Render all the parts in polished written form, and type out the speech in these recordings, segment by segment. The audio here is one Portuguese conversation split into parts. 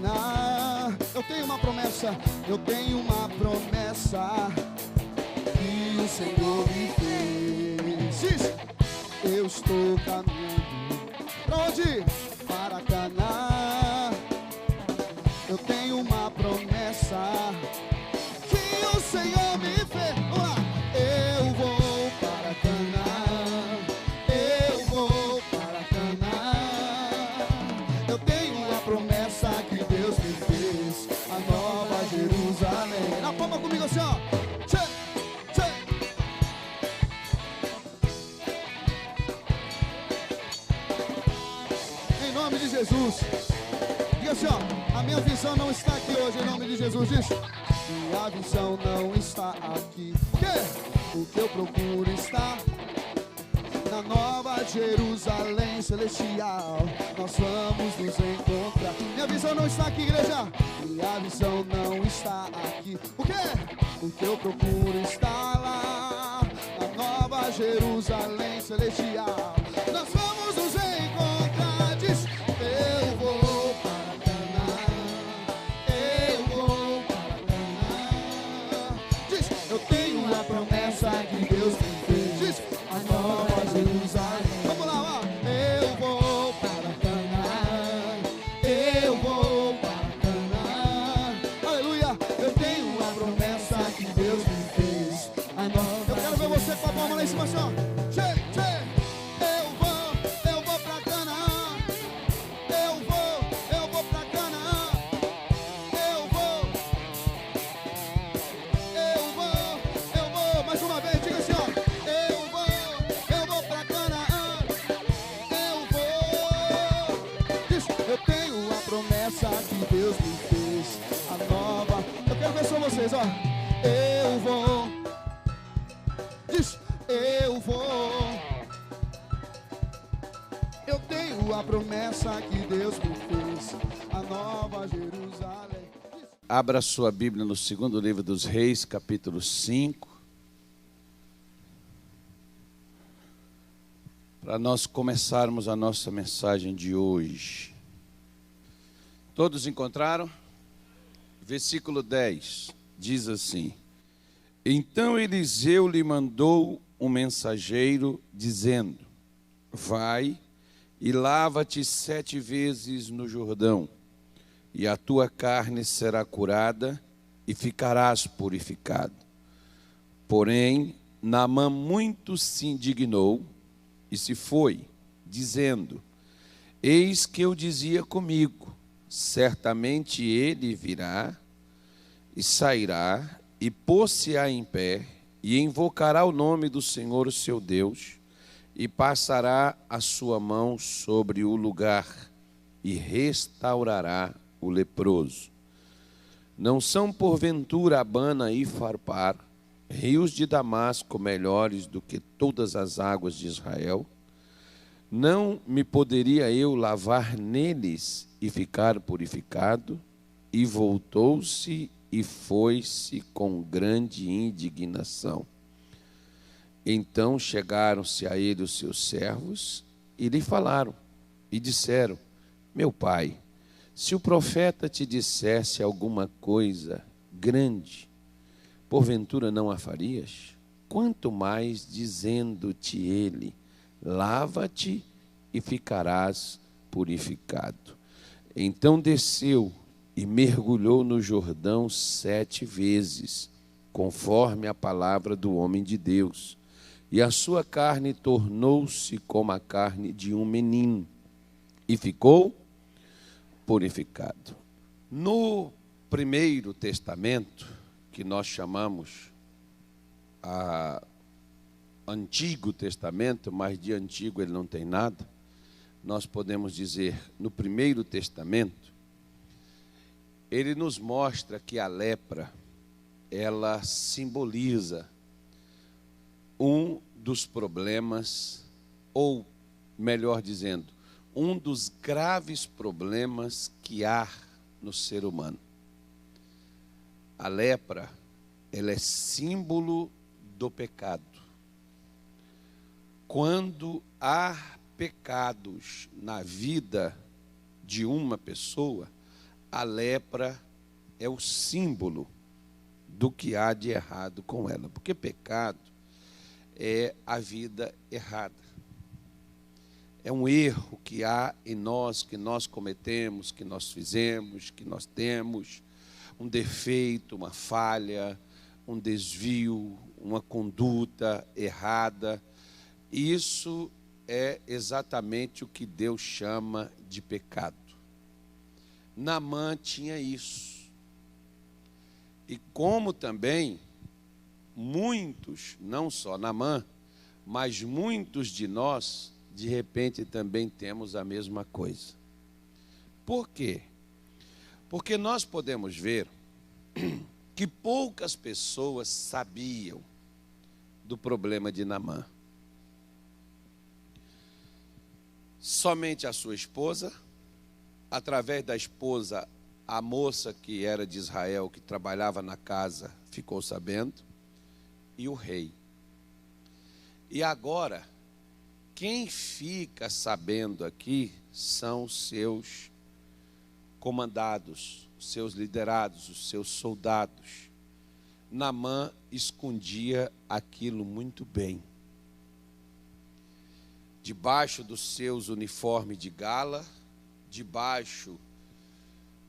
Canaã. Eu tenho uma promessa, eu tenho uma promessa que o Senhor me fez. Eu estou caminhando pra onde? Para Canaã. Eu tenho uma promessa que o Senhor me fez. Vamos lá. Eu vou para Canaã. Eu vou para Canaã. Eu tenho uma promessa que Deus me fez, a nova Jerusalém. Na palma comigo assim, ó. Tchê, tchê. Em nome de Jesus. Diga assim, ó. A minha visão não está aqui hoje, em nome de Jesus. Diz: minha visão não está aqui. O quê? O que eu procuro está na nova Jerusalém celestial. Nós vamos nos encontrar. Minha visão não está aqui, igreja. Minha visão não está aqui. O quê? O que eu procuro está lá na nova Jerusalém celestial. Nós vamos nos encontrar. Diz: eu vou para Canaã. Eu vou para Canaã. Diz: eu tenho uma promessa que Deus me fez. Diz: a nova Jerusalém. Vamos lá, ó. Eu vou para Canaã. Eu vou para Canaã. Aleluia. Eu tenho uma promessa que Deus me fez. A nova. Eu quero ver você com a palma lá em cima, assim, ó. Tchê, tchê. Eu vou para Canaã. Eu vou para Canaã. Eu vou. Mais uma vez, diga assim, ó. Eu vou pra Canaã. Eu vou. Diz: eu tenho a promessa que Deus me fez, a nova. Eu quero ver só vocês, ó. Eu vou. Diz: eu vou. Eu tenho a promessa que Deus me fez, a nova Jerusalém. Abra sua Bíblia no segundo livro dos Reis, capítulo 5. Para nós começarmos a nossa mensagem de hoje. Todos encontraram? Versículo 10 diz assim: então Eliseu lhe mandou um mensageiro, dizendo: vai e lava-te 7 vezes no Jordão, e a tua carne será curada e ficarás purificado. Porém, Naamã muito se indignou e se foi, dizendo: eis que eu dizia comigo, certamente ele virá e sairá e pôr-se-á em pé e invocará o nome do Senhor, o seu Deus, e passará a sua mão sobre o lugar e restaurará o leproso. Não são porventura Abana e Farpar, rios de Damasco, melhores do que todas as águas de Israel? Não me poderia eu lavar neles e ficar purificado? E voltou-se e foi-se com grande indignação. Então chegaram-se a ele os seus servos e lhe falaram e disseram: meu pai, se o profeta te dissesse alguma coisa grande, porventura não a farias? Quanto mais dizendo-te ele: lava-te e ficarás purificado. Então desceu e mergulhou no Jordão 7 vezes, conforme a palavra do homem de Deus. E a sua carne tornou-se como a carne de um menino, e ficou purificado. No Primeiro Testamento, que nós chamamos Antigo Testamento, mas de antigo ele não tem nada, nós podemos dizer, no Primeiro Testamento, ele nos mostra que a lepra, ela simboliza um dos problemas, ou melhor dizendo, um dos graves problemas que há no ser humano. A lepra, ela é símbolo do pecado. Quando há pecados na vida de uma pessoa, a lepra é o símbolo do que há de errado com ela. Porque pecado é a vida errada. É um erro que há em nós, que nós cometemos, que nós fizemos, que nós temos. Um defeito, uma falha, um desvio, uma conduta errada. Isso é exatamente o que Deus chama de pecado. Naamã tinha isso. E como também muitos, não só Naamã, mas muitos de nós, de repente também temos a mesma coisa. Por quê? Porque nós podemos ver que poucas pessoas sabiam do problema de Naamã. Somente a sua esposa, através da esposa, a moça que era de Israel, que trabalhava na casa, ficou sabendo, e o rei. E agora, quem fica sabendo aqui são os seus comandados, os seus liderados, os seus soldados. Naamã escondia aquilo muito bem. Debaixo dos seus uniformes de gala, debaixo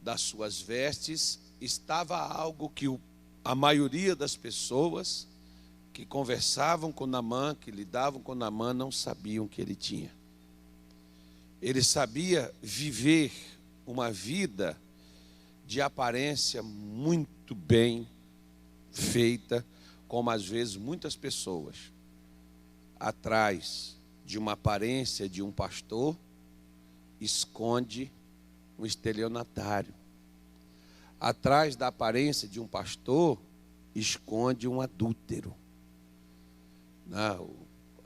das suas vestes, estava algo que a maioria das pessoas que conversavam com Naamã, que lidavam com Naamã, não sabiam que ele tinha. Ele sabia viver uma vida de aparência muito bem feita, como às vezes muitas pessoas, atrás de uma aparência de um pastor, esconde um estelionatário. Atrás da aparência de um pastor, esconde um adúltero. Não,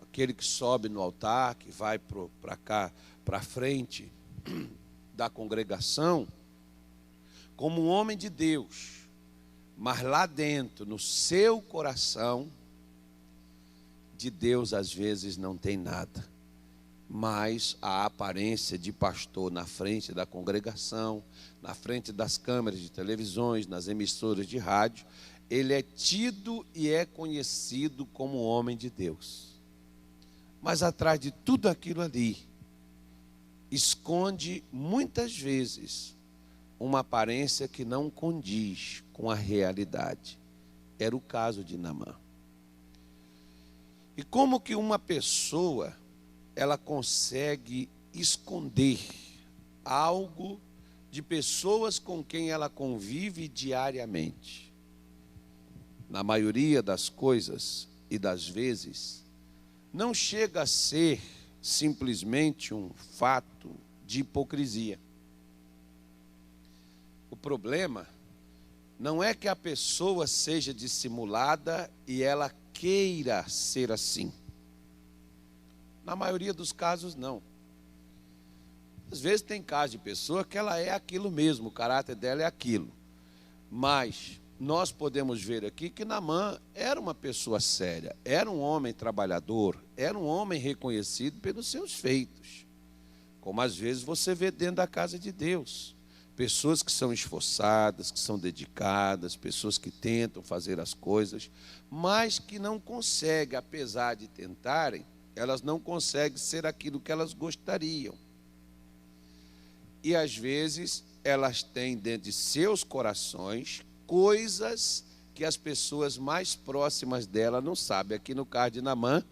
aquele que sobe no altar, que vai para cá, para frente da congregação, como um homem de Deus, mas lá dentro, no seu coração, de Deus às vezes não tem nada, mas a aparência de pastor na frente da congregação, na frente das câmeras de televisões, nas emissoras de rádio, ele é tido e é conhecido como homem de Deus. Mas atrás de tudo aquilo ali, esconde muitas vezes uma aparência que não condiz com a realidade. Era o caso de Naamã. E como que uma pessoa, ela consegue esconder algo de pessoas com quem ela convive diariamente? Na maioria das coisas e das vezes, não chega a ser simplesmente um fato de hipocrisia. O problema não é que a pessoa seja dissimulada e ela queira ser assim. Na maioria dos casos, não. Às vezes tem casos de pessoa que ela é aquilo mesmo, o caráter dela é aquilo. Mas nós podemos ver aqui que Naamã era uma pessoa séria, era um homem trabalhador, era um homem reconhecido pelos seus feitos. Como às vezes você vê dentro da casa de Deus. Pessoas que são esforçadas, que são dedicadas, pessoas que tentam fazer as coisas, mas que não conseguem, apesar de tentarem, elas não conseguem ser aquilo que elas gostariam. E às vezes elas têm dentro de seus corações coisas que as pessoas mais próximas dela não sabem. Aqui no caso de Naamã,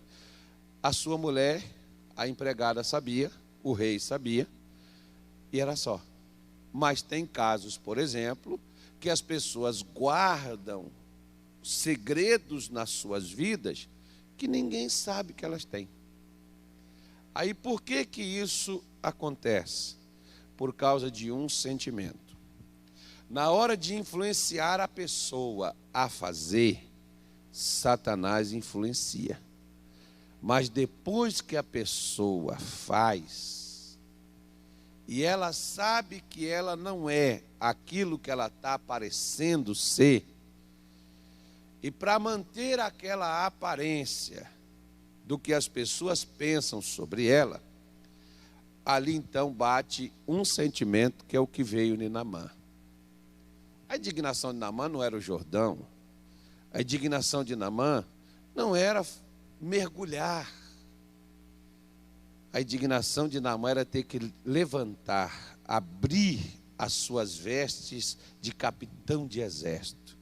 a sua mulher, a empregada sabia, o rei sabia, e era só. Mas tem casos, por exemplo, que as pessoas guardam segredos nas suas vidas que ninguém sabe que elas têm. Aí por que que isso acontece? Por causa de um sentimento. Na hora de influenciar a pessoa a fazer, Satanás influencia. Mas depois que a pessoa faz, e ela sabe que ela não é aquilo que ela está parecendo ser, e para manter aquela aparência do que as pessoas pensam sobre ela, ali então bate um sentimento que é o que veio em Naamã. A indignação de Naamã não era o Jordão. A indignação de Naamã não era mergulhar. A indignação de Naamã era ter que levantar, abrir as suas vestes de capitão de exército,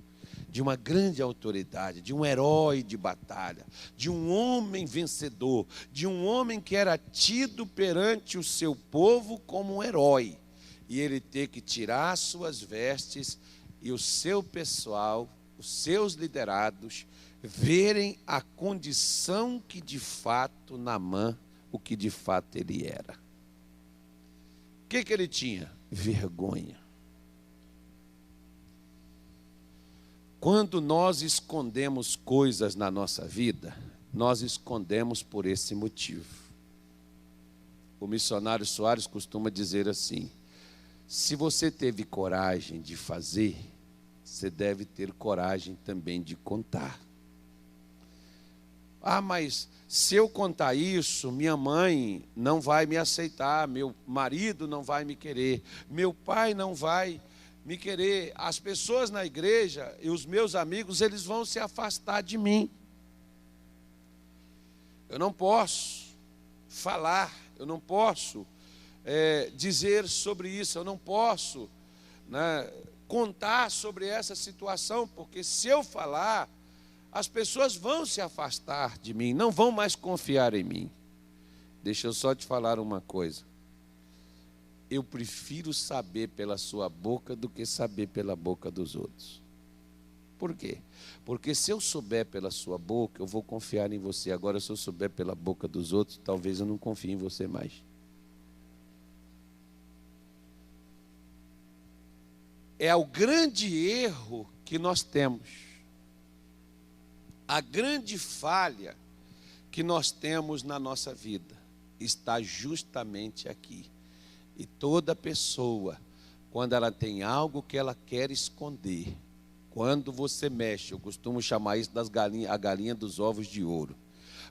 de uma grande autoridade, de um herói de batalha, de um homem vencedor, de um homem que era tido perante o seu povo como um herói. E ele ter que tirar as suas vestes e o seu pessoal, os seus liderados, verem a condição que de fato Naamã, o que de fato ele era. O que ele tinha? Vergonha. Quando nós escondemos coisas na nossa vida, nós escondemos por esse motivo. O missionário Soares costuma dizer assim: se você teve coragem de fazer, você deve ter coragem também de contar. Ah, mas se eu contar isso, minha mãe não vai me aceitar, meu marido não vai me querer, meu pai não vai me querer, as pessoas na igreja e os meus amigos, eles vão se afastar de mim. Eu não posso falar, eu não posso dizer sobre isso, eu não posso, né, contar sobre essa situação, porque se eu falar, as pessoas vão se afastar de mim, não vão mais confiar em mim. Deixa eu só te falar uma coisa. Eu prefiro saber pela sua boca do que saber pela boca dos outros. Por quê? Porque se eu souber pela sua boca, eu vou confiar em você. Agora, se eu souber pela boca dos outros, talvez eu não confie em você mais. É o grande erro que nós temos. A grande falha que nós temos na nossa vida está justamente aqui. E toda pessoa, quando ela tem algo que ela quer esconder, quando você mexe, eu costumo chamar isso a galinha dos ovos de ouro.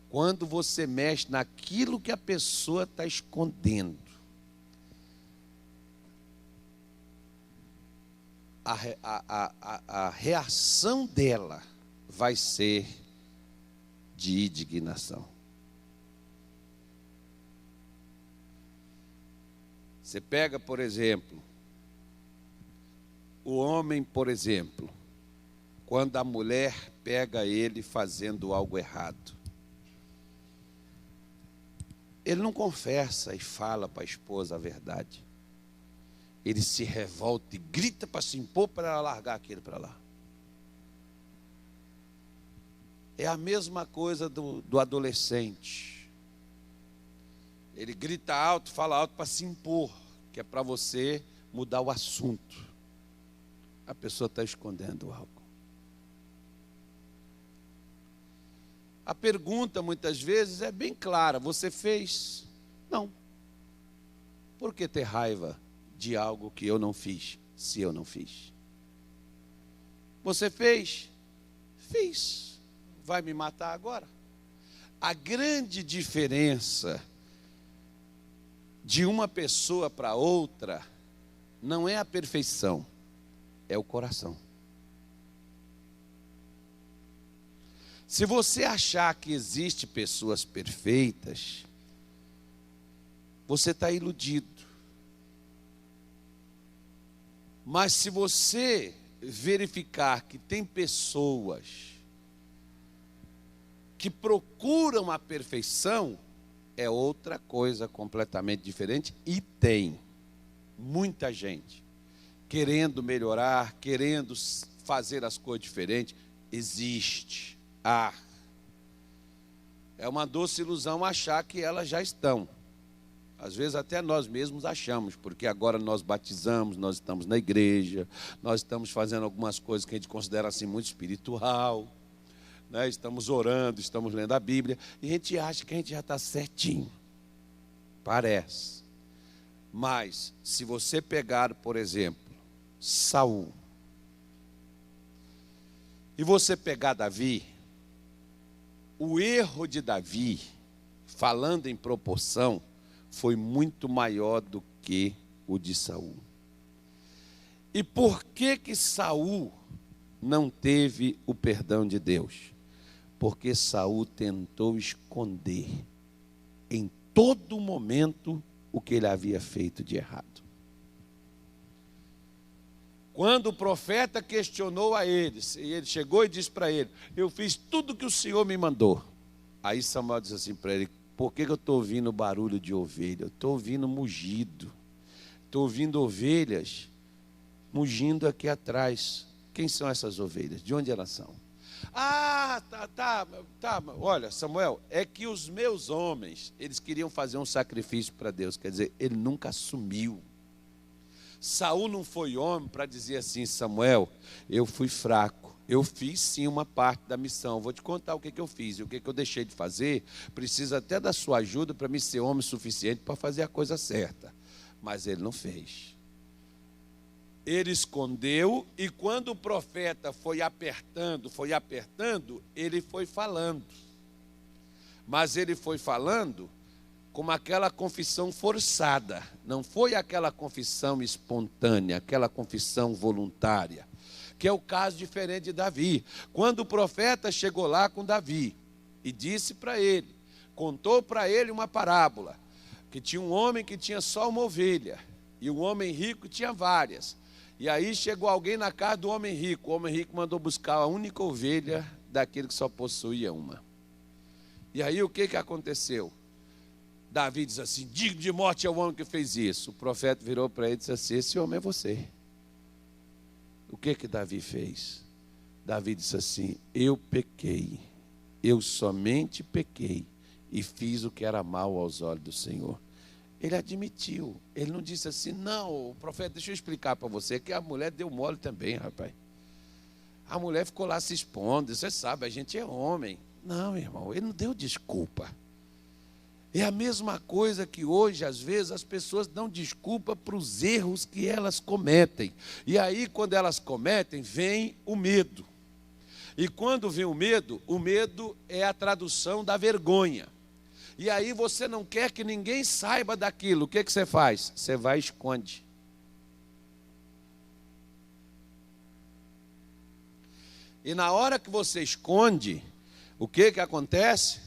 Quando você mexe naquilo que a pessoa está escondendo, a reação dela vai ser de indignação. Você pega, por exemplo, o homem, por exemplo, quando a mulher pega ele fazendo algo errado, ele não confessa e fala para a esposa a verdade. Ele se revolta e grita para se impor para ela largar aquele para lá. É a mesma coisa do adolescente. Ele grita alto, fala alto para se impor, que é para você mudar o assunto. A pessoa está escondendo algo. A pergunta, muitas vezes, é bem clara. Você fez? Não. Por que ter raiva de algo que eu não fiz, se eu não fiz? Você fez? Fiz. Vai me matar agora? A grande diferença de uma pessoa para outra não é a perfeição, é o coração. Se você achar que existe pessoas perfeitas, você está iludido. Mas se você verificar que tem pessoas que procuram a perfeição, é outra coisa completamente diferente. E tem muita gente querendo melhorar, querendo fazer as coisas diferentes. Existe. É uma doce ilusão achar que elas já estão. Às vezes até nós mesmos achamos, porque agora nós batizamos, nós estamos na igreja, nós estamos fazendo algumas coisas que a gente considera assim muito espiritual, né? Estamos orando, estamos lendo a Bíblia, e a gente acha que a gente já está certinho. Parece. Mas, se você pegar, por exemplo, Saul, e você pegar Davi, o erro de Davi, falando em proporção, foi muito maior do que o de Saul. E por que Saul não teve o perdão de Deus? Porque Saul tentou esconder em todo momento o que ele havia feito de errado. Quando o profeta questionou a eles, e ele chegou e disse para ele: eu fiz tudo o que o Senhor me mandou. Aí Samuel disse assim para ele: por que eu estou ouvindo barulho de ovelha? Eu estou ouvindo mugido. Estou ouvindo ovelhas mugindo aqui atrás. Quem são essas ovelhas? De onde elas são? Ah, tá. Olha, Samuel, é que os meus homens, eles queriam fazer um sacrifício para Deus. Quer dizer, ele nunca assumiu. Saul não foi homem para dizer assim: Samuel, eu fui fraco. Eu fiz sim uma parte da missão. Vou te contar o que eu fiz e o que eu deixei de fazer. Precisa até da sua ajuda para me ser homem suficiente para fazer a coisa certa. Mas ele não fez. Ele escondeu, e quando o profeta foi apertando, ele foi falando. Mas ele foi falando como aquela confissão forçada. Não foi aquela confissão espontânea, aquela confissão voluntária. Que é o caso diferente de Davi. Quando o profeta chegou lá com Davi e disse para ele, contou para ele uma parábola, que tinha um homem que tinha só uma ovelha, e um homem rico tinha várias. E aí chegou alguém na casa do homem rico. O homem rico mandou buscar a única ovelha daquele que só possuía uma. E aí o que aconteceu? Davi diz assim: digno de morte é o homem que fez isso. O profeta virou para ele e disse assim: esse homem é você. O que Davi fez? Davi disse assim: eu pequei, eu somente pequei e fiz o que era mal aos olhos do Senhor. Ele admitiu, ele não disse assim: não, o profeta, deixa eu explicar para você, que a mulher deu mole também, rapaz. A mulher ficou lá se expondo, você sabe, a gente é homem. Não, irmão, ele não deu desculpa. É a mesma coisa que hoje, às vezes, as pessoas dão desculpa para os erros que elas cometem. E aí, quando elas cometem, vem o medo. E quando vem o medo é a tradução da vergonha. E aí você não quer que ninguém saiba daquilo. O que você faz? Você vai e esconde. E na hora que você esconde, o que acontece?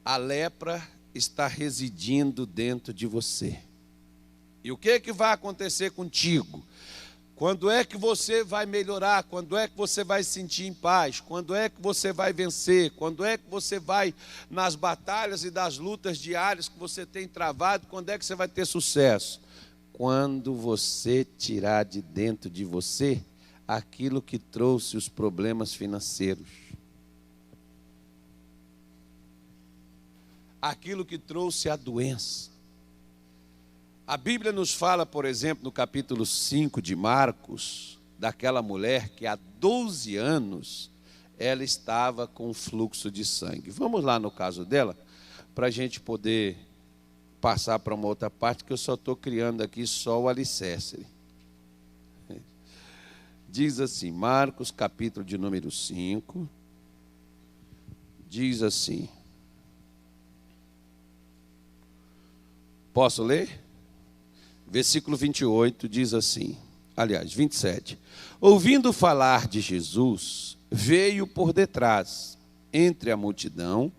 A lepra está residindo dentro de você. E o que vai acontecer contigo? Quando é que você vai melhorar? Quando é que você vai se sentir em paz? Quando é que você vai vencer? Quando é que você vai, nas batalhas e das lutas diárias que você tem travado, quando é que você vai ter sucesso? Quando você tirar de dentro de você aquilo que trouxe os problemas financeiros. Aquilo que trouxe a doença. A Bíblia nos fala, por exemplo, no capítulo 5 de Marcos, daquela mulher que há 12 anos ela estava com fluxo de sangue. Vamos lá no caso dela, para a gente poder passar para uma outra parte, que eu só estou criando aqui só o alicerce. Diz assim, Marcos, capítulo de número 5, diz assim. Posso ler? Versículo 28 diz assim, aliás, 27. Ouvindo falar de Jesus, veio por detrás, entre a multidão,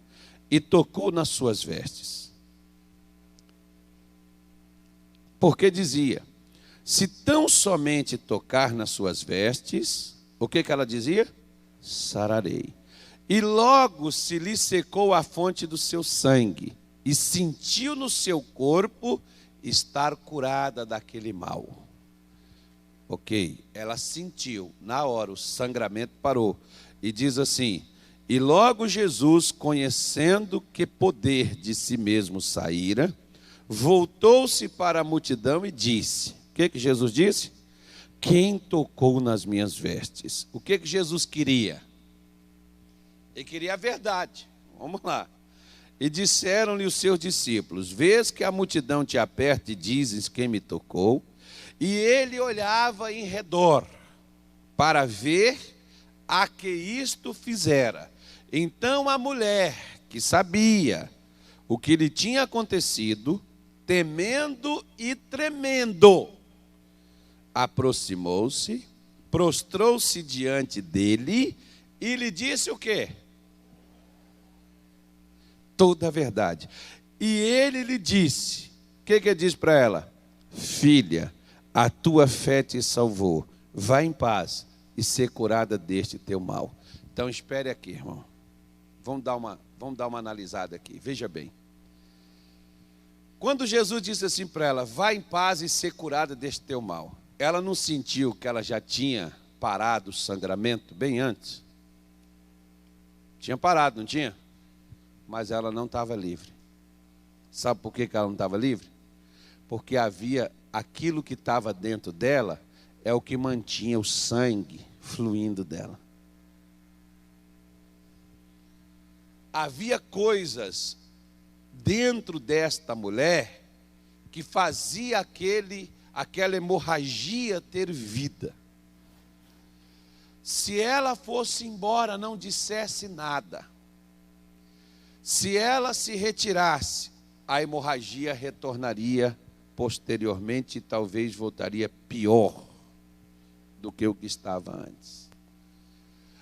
e tocou nas suas vestes. Porque dizia, se tão somente tocar nas suas vestes, o que ela dizia? Sararei. E logo se lhe secou a fonte do seu sangue, e sentiu no seu corpo estar curada daquele mal. Ok, ela sentiu, na hora o sangramento parou. E diz assim, e logo Jesus, conhecendo que poder de si mesmo saíra, voltou-se para a multidão e disse, o que Jesus disse? Quem tocou nas minhas vestes? O que Jesus queria? Ele queria a verdade, vamos lá. E disseram-lhe os seus discípulos, vês que a multidão te aperta e dizes quem me tocou? E ele olhava em redor para ver a que isto fizera. Então a mulher, que sabia o que lhe tinha acontecido, temendo e tremendo, aproximou-se, prostrou-se diante dele e lhe disse o quê? Toda a verdade. E ele lhe disse, o que ele disse para ela? Filha, a tua fé te salvou, vá em paz e ser curada deste teu mal. Então espere aqui, irmão. Vamos dar uma analisada aqui, veja bem. Quando Jesus disse assim para ela, vá em paz e ser curada deste teu mal, ela não sentiu que ela já tinha parado o sangramento bem antes? Tinha parado, não tinha? Mas ela não estava livre. Sabe por que ela não estava livre? Porque havia aquilo que estava dentro dela, é o que mantinha o sangue fluindo dela. Havia coisas dentro desta mulher que fazia aquela hemorragia ter vida. Se ela fosse embora, não dissesse nada, se ela se retirasse, a hemorragia retornaria posteriormente e talvez voltaria pior do que o que estava antes.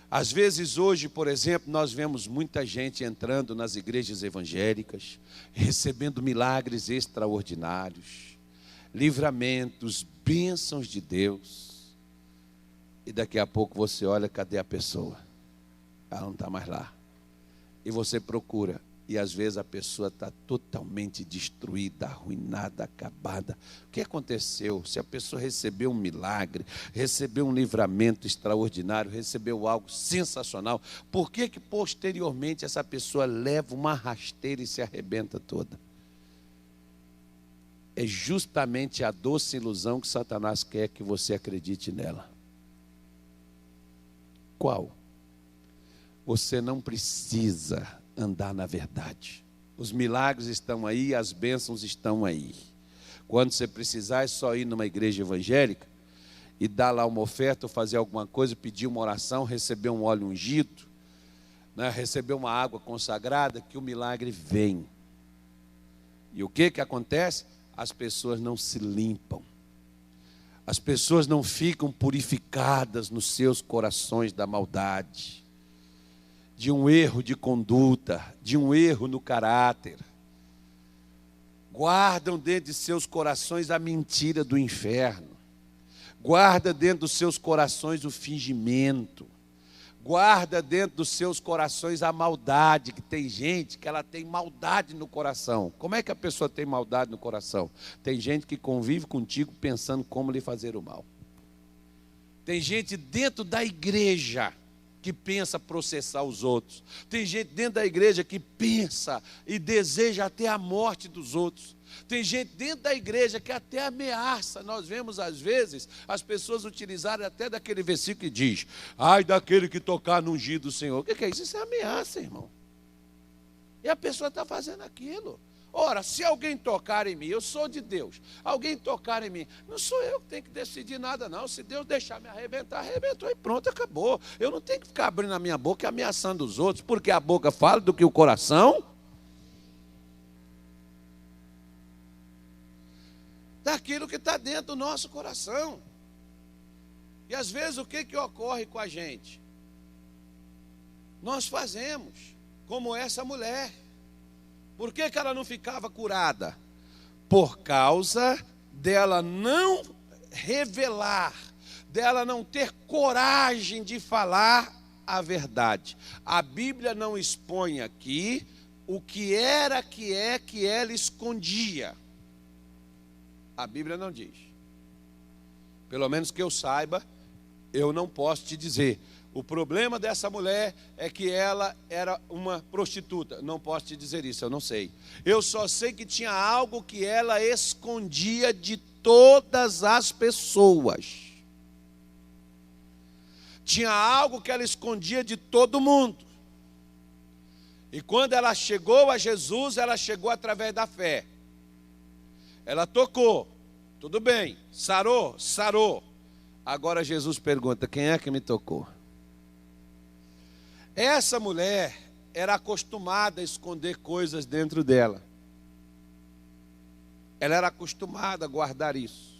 Às vezes hoje, por exemplo, nós vemos muita gente entrando nas igrejas evangélicas, recebendo milagres extraordinários, livramentos, bênçãos de Deus. E daqui a pouco você olha, cadê a pessoa? Ela não está mais lá. E você procura. E às vezes a pessoa está totalmente destruída, arruinada, acabada. O que aconteceu? Se a pessoa recebeu um milagre, recebeu um livramento extraordinário, recebeu algo sensacional, por que posteriormente essa pessoa leva uma rasteira e se arrebenta toda? É justamente a doce ilusão que Satanás quer que você acredite nela. Qual? Você não precisa andar na verdade. Os milagres estão aí, as bênçãos estão aí. Quando você precisar, é só ir numa igreja evangélica e dar lá uma oferta, ou fazer alguma coisa, pedir uma oração, receber um óleo ungido, né, receber uma água consagrada, que o milagre vem. E o que acontece? As pessoas não se limpam. As pessoas não ficam purificadas nos seus corações da maldade, de um erro de conduta, de um erro no caráter. Guardam dentro de seus corações a mentira do inferno. Guarda dentro dos seus corações o fingimento. Guarda dentro dos seus corações a maldade, que tem gente que ela tem maldade no coração. Como é que a pessoa tem maldade no coração? Tem gente que convive contigo pensando como lhe fazer o mal. Tem gente dentro da igreja que pensa processar os outros. Tem gente dentro da igreja que pensa e deseja até a morte dos outros. Tem gente dentro da igreja que até ameaça. Nós vemos às vezes as pessoas utilizarem até daquele versículo que diz: ai daquele que tocar no ungido do Senhor. O que é isso? Isso é ameaça, irmão. E a pessoa está fazendo aquilo. Ora, se alguém tocar em mim, eu sou de Deus, alguém tocar em mim, não sou eu que tenho que decidir nada não. Se Deus deixar me arrebentar, arrebentou e pronto, acabou. Eu não tenho que ficar abrindo a minha boca e ameaçando os outros, porque a boca fala do que o coração. Daquilo que está dentro do nosso coração. E às vezes o que ocorre com a gente? Nós fazemos como essa mulher. Por que ela não ficava curada? Por causa dela não revelar, dela não ter coragem de falar a verdade. A Bíblia não expõe aqui o que era que ela escondia. A Bíblia não diz. Pelo menos que eu saiba, eu não posso te dizer. O problema dessa mulher é que ela era uma prostituta. Não posso te dizer isso, eu não sei. Eu só sei que tinha algo que ela escondia de todas as pessoas. Tinha algo que ela escondia de todo mundo. E quando ela chegou a Jesus, ela chegou através da fé. Ela tocou, tudo bem, sarou, sarou. Agora Jesus pergunta: quem é que me tocou? Essa mulher era acostumada a esconder coisas dentro dela. Ela era acostumada a guardar isso.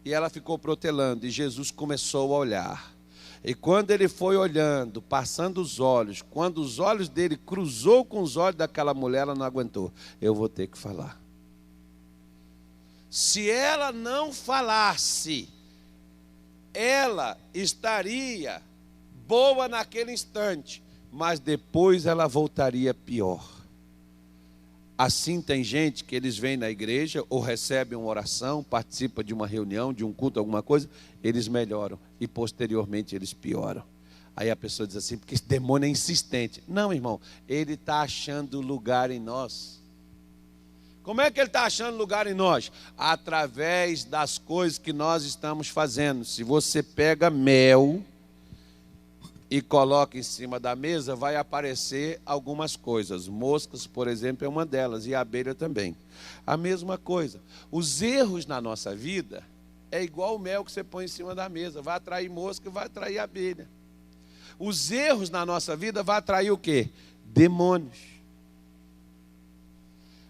E ela ficou protelando, e Jesus começou a olhar. E quando ele foi olhando, passando os olhos, quando os olhos dele cruzou com os olhos daquela mulher, ela não aguentou. Eu vou ter que falar. Se ela não falasse, ela estaria boa naquele instante, mas depois ela voltaria pior. Assim tem gente que eles vêm na igreja ou recebem uma oração, participam de uma reunião, de um culto, alguma coisa, eles melhoram e posteriormente eles pioram. Aí a pessoa diz assim, porque esse demônio é insistente. Não, irmão, ele está achando lugar em nós. Como é que ele está achando lugar em nós? Através das coisas que nós estamos fazendo. Se você pega mel e coloca em cima da mesa, vai aparecer algumas coisas. Moscas, por exemplo, é uma delas, e a abelha também. A mesma coisa. Os erros na nossa vida é igual o mel que você põe em cima da mesa. Vai atrair mosca e vai atrair abelha. Os erros na nossa vida vai atrair o quê? Demônios.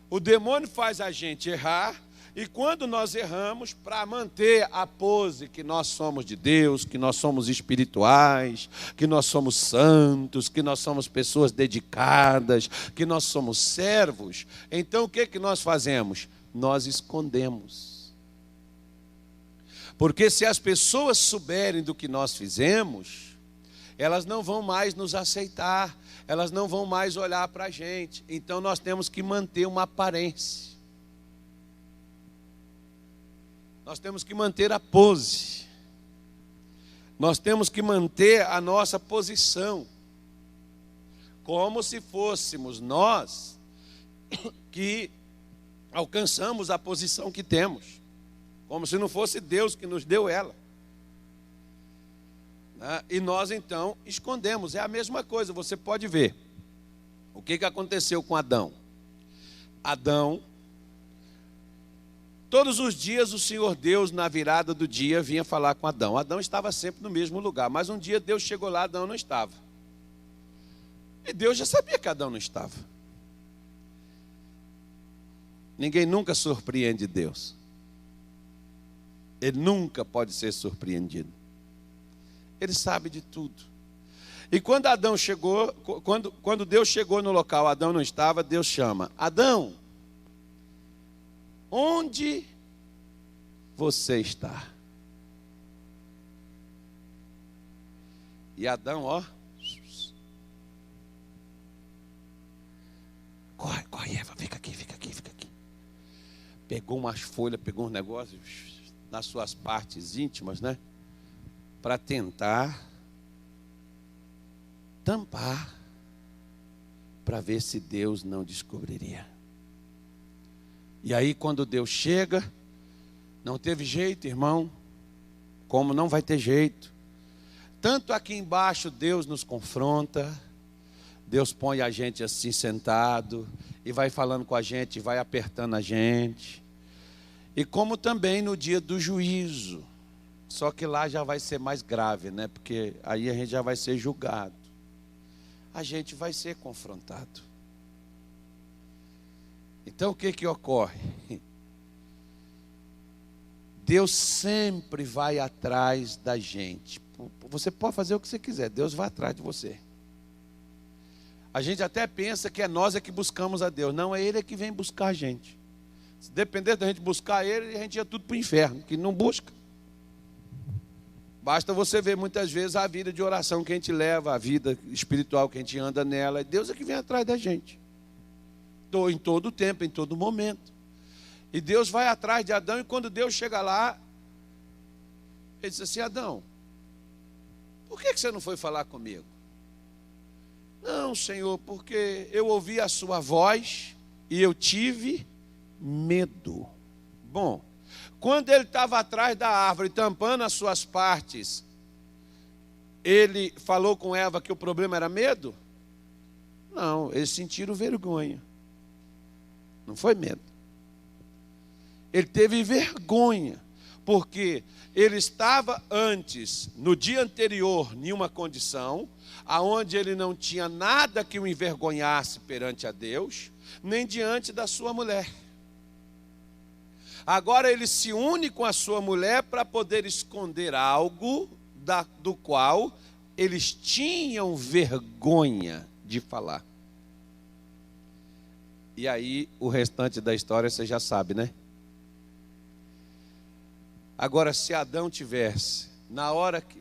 O demônio faz a gente errar. E quando nós erramos, para manter a pose que nós somos de Deus, que nós somos espirituais, que nós somos santos, que nós somos pessoas dedicadas, que nós somos servos, então o que nós fazemos? Nós escondemos. Porque se as pessoas souberem do que nós fizemos, elas não vão mais nos aceitar, elas não vão mais olhar para a gente. Então nós temos que manter uma aparência. Nós temos que manter a pose. Nós temos que manter a nossa posição. Como se fôssemos nós que alcançamos a posição que temos. Como se não fosse Deus que nos deu ela. E nós então escondemos. É a mesma coisa, você pode ver. O que aconteceu com Adão? Adão, todos os dias o Senhor Deus, na virada do dia, vinha falar com Adão. Adão estava sempre no mesmo lugar, mas um dia Deus chegou lá, Adão não estava. E Deus já sabia que Adão não estava. Ninguém nunca surpreende Deus. Ele nunca pode ser surpreendido. Ele sabe de tudo. E quando Adão chegou, quando Deus chegou no local, Adão não estava, Deus chama: Adão, onde você está? E Adão, ó, corre, Eva, fica aqui. Pegou umas folhas, pegou uns negócios nas suas partes íntimas, né? Para tentar tampar, para ver se Deus não descobriria. E aí quando Deus chega, não teve jeito, irmão, como não vai ter jeito. Tanto aqui embaixo Deus nos confronta, Deus põe a gente assim sentado, e vai falando com a gente, vai apertando a gente. E como também no dia do juízo, só que lá já vai ser mais grave, né? Porque aí a gente já vai ser julgado. A gente vai ser confrontado. Então o que ocorre? Deus sempre vai atrás da gente. Você pode fazer o que você quiser, Deus vai atrás de você. A gente até pensa que é nós que buscamos a Deus. Não, é Ele que vem buscar a gente. Se depender da gente buscar Ele, a gente ia tudo para o inferno, que não busca. Basta você ver muitas vezes a vida de oração que a gente leva, a vida espiritual que a gente anda nela. Deus é que vem atrás da gente. Em todo tempo, em todo momento. E Deus vai atrás de Adão, e quando Deus chega lá, Ele diz assim: Adão, por que você não foi falar comigo? Não, Senhor, porque eu ouvi a sua voz e eu tive medo. Bom, quando ele estava atrás da árvore, tampando as suas partes, ele falou com Eva que o problema era medo? Não, eles sentiram vergonha. Não foi medo. Ele teve vergonha, porque ele estava antes, no dia anterior, em uma condição aonde ele não tinha nada que o envergonhasse perante a Deus, nem diante da sua mulher. Agora ele se une com a sua mulher para poder esconder algo do qual eles tinham vergonha de falar. E aí o restante da história você já sabe, né? Agora, se Adão tivesse,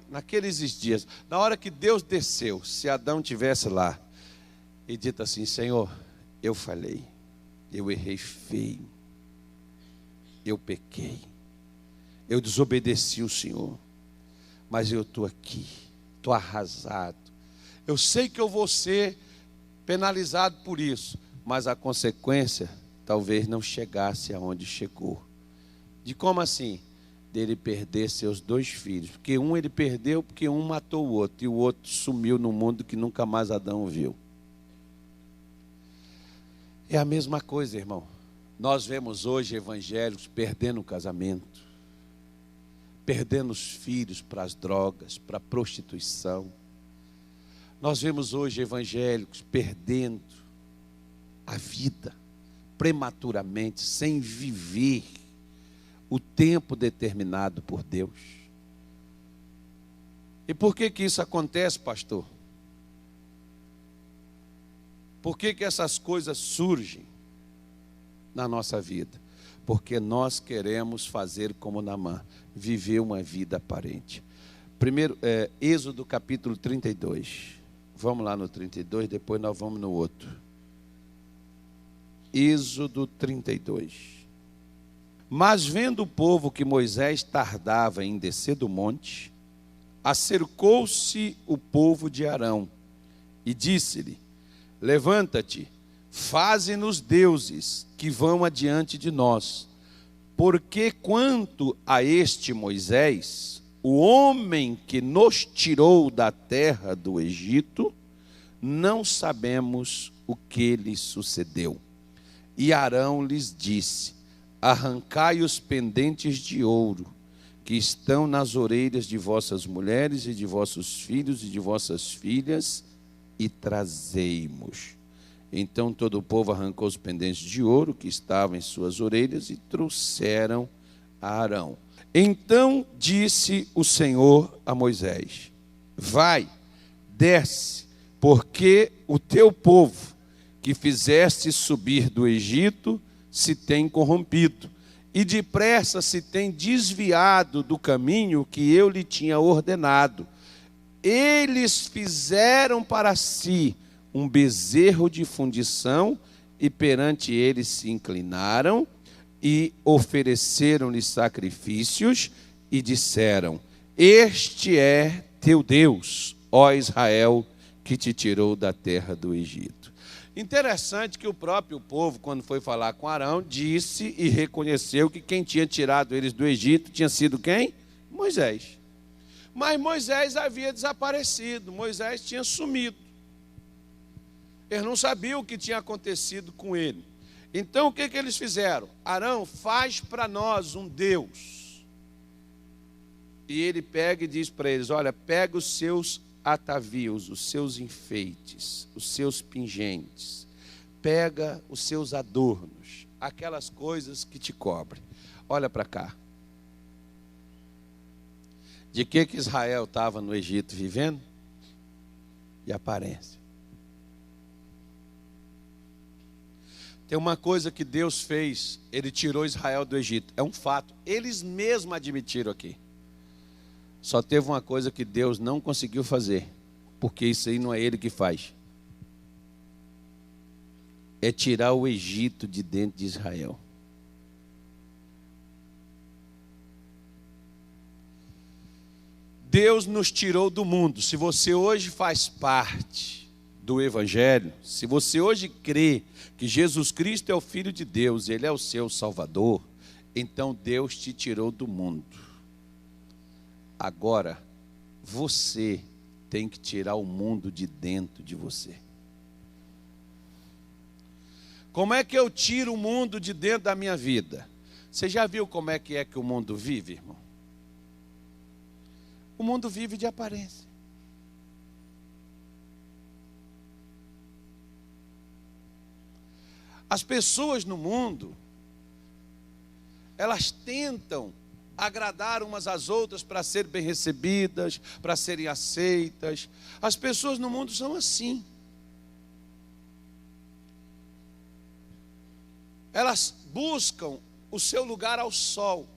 naqueles dias, na hora que Deus desceu, se Adão tivesse lá e dito assim: Senhor, eu falei, eu errei feio, eu pequei, eu desobedeci o Senhor, mas eu estou aqui, estou arrasado. Eu sei que eu vou ser penalizado por isso, mas a consequência talvez não chegasse aonde chegou. De como assim? Dele perder seus 2 filhos. Porque um ele perdeu, porque um matou o outro, e o outro sumiu no mundo que nunca mais Adão viu. É a mesma coisa, irmão. Nós vemos hoje evangélicos perdendo o casamento, perdendo os filhos para as drogas, para a prostituição. Nós vemos hoje evangélicos perdendo a vida prematuramente, sem viver o tempo determinado por Deus. E por que isso acontece, pastor? Por que essas coisas surgem na nossa vida? Porque nós queremos fazer como Naamã, viver uma vida aparente. Primeiro, Êxodo capítulo 32. Vamos lá no 32, depois nós vamos no outro. Êxodo 32. Mas vendo o povo que Moisés tardava em descer do monte, acercou-se o povo de Arão e disse-lhe: levanta-te, faze-nos deuses que vão adiante de nós, porque quanto a este Moisés, o homem que nos tirou da terra do Egito, não sabemos o que lhe sucedeu. E Arão lhes disse: arrancai os pendentes de ouro que estão nas orelhas de vossas mulheres e de vossos filhos e de vossas filhas, e trazei-mos. Então todo o povo arrancou os pendentes de ouro que estavam em suas orelhas e trouxeram a Arão. Então disse o Senhor a Moisés: vai, desce, porque o teu povo que fizeste subir do Egito se tem corrompido, e depressa se tem desviado do caminho que eu lhe tinha ordenado. Eles fizeram para si um bezerro de fundição, e perante ele se inclinaram, e ofereceram-lhe sacrifícios, e disseram: este é teu Deus, ó Israel, que te tirou da terra do Egito. Interessante que o próprio povo, quando foi falar com Arão, disse e reconheceu que quem tinha tirado eles do Egito tinha sido quem? Moisés. Mas Moisés havia desaparecido, Moisés tinha sumido. Eles não sabiam o que tinha acontecido com ele. Então o que eles fizeram? Arão, faz para nós um Deus. E ele pega e diz para eles: olha, pega os seus atavios, os seus enfeites, os seus pingentes, pega os seus adornos, aquelas coisas que te cobrem. Olha para cá. De que Israel estava no Egito vivendo? De aparência. Tem uma coisa que Deus fez, Ele tirou Israel do Egito, é um fato, eles mesmos admitiram aqui. Só teve uma coisa que Deus não conseguiu fazer, porque isso aí não é Ele que faz. É tirar o Egito de dentro de Israel. Deus nos tirou do mundo. Se você hoje faz parte do Evangelho, se você hoje crê que Jesus Cristo é o Filho de Deus, Ele é o seu Salvador, então Deus te tirou do mundo. Agora, você tem que tirar o mundo de dentro de você. Como é que eu tiro o mundo de dentro da minha vida? Você já viu como é que o mundo vive, irmão? O mundo vive de aparência. As pessoas no mundo, elas tentam agradar umas às outras para serem bem recebidas, para serem aceitas. As pessoas no mundo são assim. Elas buscam o seu lugar ao sol.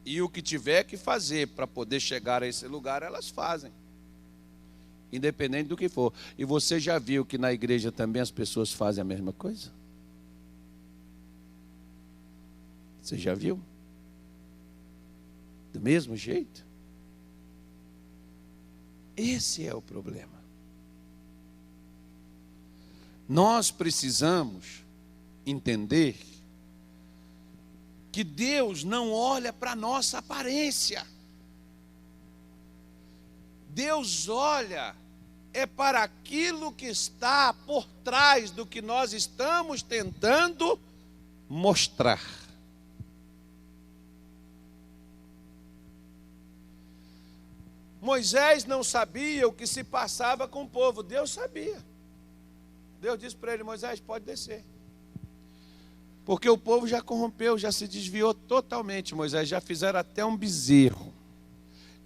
E o que tiver que fazer para poder chegar a esse lugar, elas fazem. Independente do que for. E você já viu que na igreja também as pessoas fazem a mesma coisa? Você já viu? Do mesmo jeito? Esse é o problema. Nós precisamos entender que Deus não olha para a nossa aparência. Deus olha para aquilo que está por trás do que nós estamos tentando mostrar. Moisés não sabia o que se passava com o povo. Deus sabia. Deus disse para ele: Moisés, pode descer. Porque o povo já corrompeu, já se desviou totalmente, Moisés. Já fizeram até um bezerro.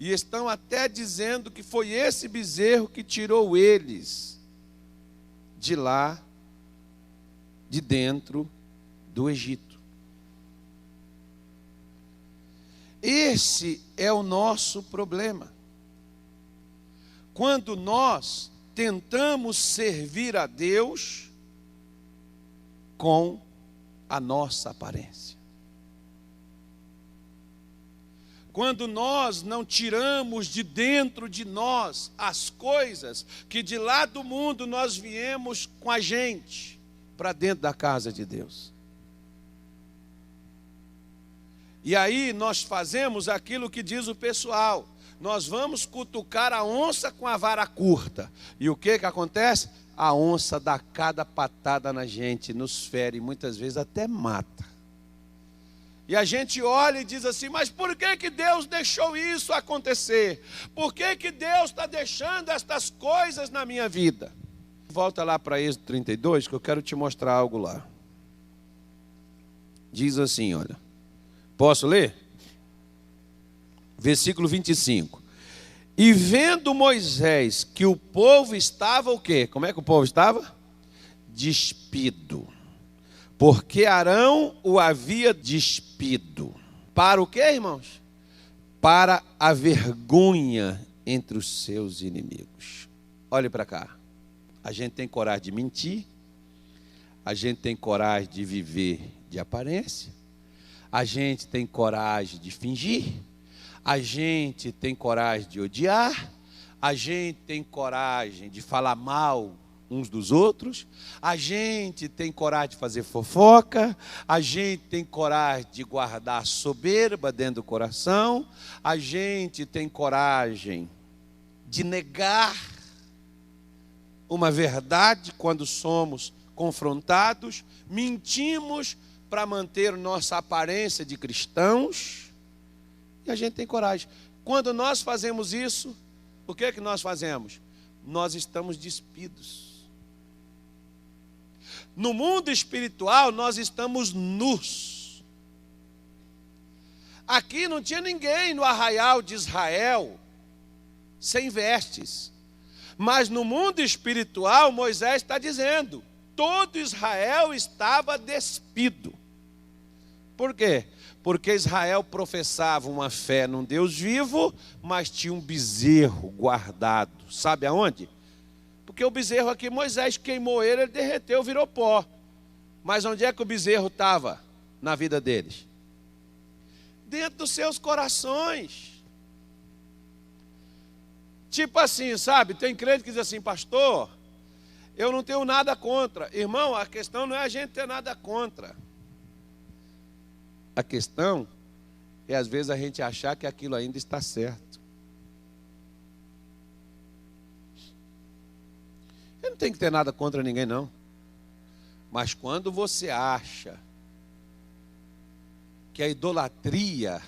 E estão até dizendo que foi esse bezerro que tirou eles de lá, de dentro do Egito. Esse é o nosso problema. Quando nós tentamos servir a Deus com a nossa aparência. Quando nós não tiramos de dentro de nós as coisas que de lá do mundo nós viemos com a gente para dentro da casa de Deus. E aí nós fazemos aquilo que diz o pessoal: nós vamos cutucar a onça com a vara curta. E o que acontece? A onça dá cada patada na gente, nos fere, muitas vezes até mata. E a gente olha e diz assim: mas por que Deus deixou isso acontecer? Por que Deus está deixando estas coisas na minha vida? Volta lá para Êxodo 32, que eu quero te mostrar algo lá. Diz assim, olha. Posso ler? Versículo 25. E vendo Moisés que o povo estava o quê? Como é que o povo estava? Despido. Porque Arão o havia despido. Para o quê, irmãos? Para a vergonha entre os seus inimigos. Olhe para cá. A gente tem coragem de mentir. A gente tem coragem de viver de aparência. A gente tem coragem de fingir. A gente tem coragem de odiar. A gente tem coragem de falar mal uns dos outros. A gente tem coragem de fazer fofoca. A gente tem coragem de guardar soberba dentro do coração. A gente tem coragem de negar uma verdade quando somos confrontados. Mentimos para manter nossa aparência de cristãos. E a gente tem coragem. Quando nós fazemos isso, o que é que nós fazemos? Nós estamos despidos. No mundo espiritual, nós estamos nus. Aqui não tinha ninguém no arraial de Israel sem vestes. Mas no mundo espiritual, Moisés está dizendo: todo Israel estava despido. Por quê? Porque Israel professava uma fé num Deus vivo, mas tinha um bezerro guardado. Sabe aonde? Porque o bezerro aqui, Moisés queimou ele derreteu, virou pó. Mas onde é que o bezerro estava na vida deles? Dentro dos seus corações. Tipo assim, sabe? Tem crente que diz assim: pastor, eu não tenho nada contra. Irmão, a questão não é a gente ter nada contra. A questão é, às vezes, a gente achar que aquilo ainda está certo. Eu não tenho que ter nada contra ninguém, não. Mas quando você acha que a idolatria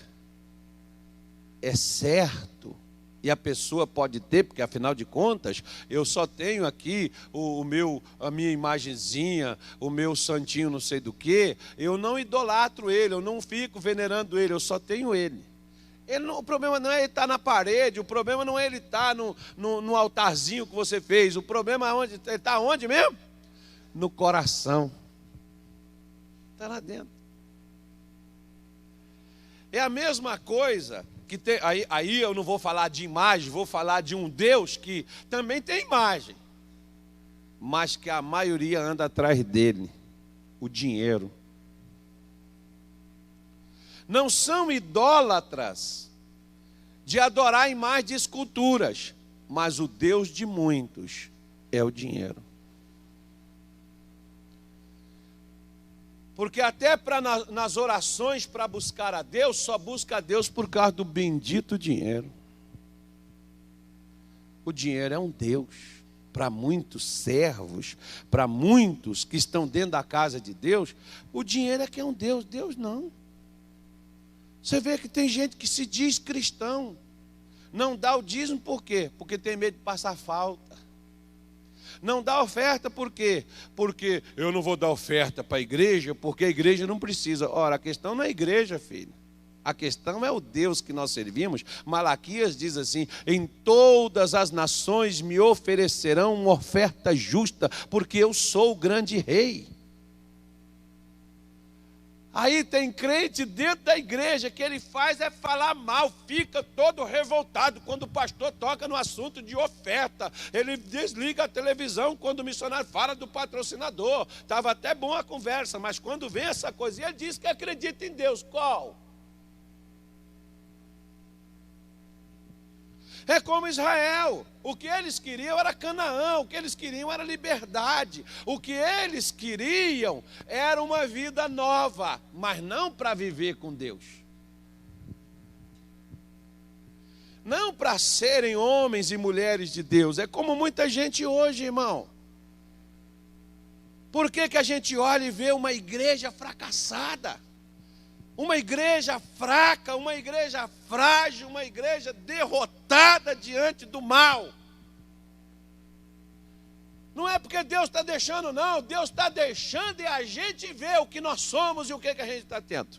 é certo, E a pessoa pode ter, porque afinal de contas, eu só tenho aqui a minha imagenzinha, o meu santinho não sei do que, eu não idolatro ele, eu não fico venerando ele, eu só tenho ele. O problema não é ele estar na parede, o problema não é ele estar no altarzinho que você fez, o problema é ele está onde mesmo? No coração. Está lá dentro. É a mesma coisa que tem, aí eu não vou falar de imagem, vou falar de um Deus que também tem imagem, mas que a maioria anda atrás dele, o dinheiro. Não são idólatras de adorar imagens de esculturas, mas o Deus de muitos é o dinheiro. Porque até nas orações para buscar a Deus, só busca a Deus por causa do bendito dinheiro. O dinheiro é um Deus. Para muitos servos, para muitos que estão dentro da casa de Deus, o dinheiro é que é um Deus. Deus não. Você vê que tem gente que se diz cristão, não dá o dízimo por quê? Porque tem medo de passar falta. Não dá oferta por quê? Porque eu não vou dar oferta para a igreja, porque a igreja não precisa. Ora, a questão não é a igreja, filho. A questão é o Deus que nós servimos. Malaquias diz assim: em todas as nações me oferecerão uma oferta justa, porque eu sou o grande rei. Aí tem crente dentro da igreja que ele faz é falar mal, fica todo revoltado quando o pastor toca no assunto de oferta. Ele desliga a televisão quando o missionário fala do patrocinador. Estava até bom a conversa, mas quando vem essa coisinha, ele diz que acredita em Deus. Qual? É como Israel, o que eles queriam era Canaã, o que eles queriam era liberdade, o que eles queriam era uma vida nova, mas não para viver com Deus. Não para serem homens e mulheres de Deus, é como muita gente hoje, irmão. Por que a gente olha e vê uma igreja fracassada? Uma igreja fraca, uma igreja frágil, uma igreja derrotada diante do mal. Não é porque Deus está deixando, não. Deus está deixando e a gente vê o que nós somos e o que a gente está tendo.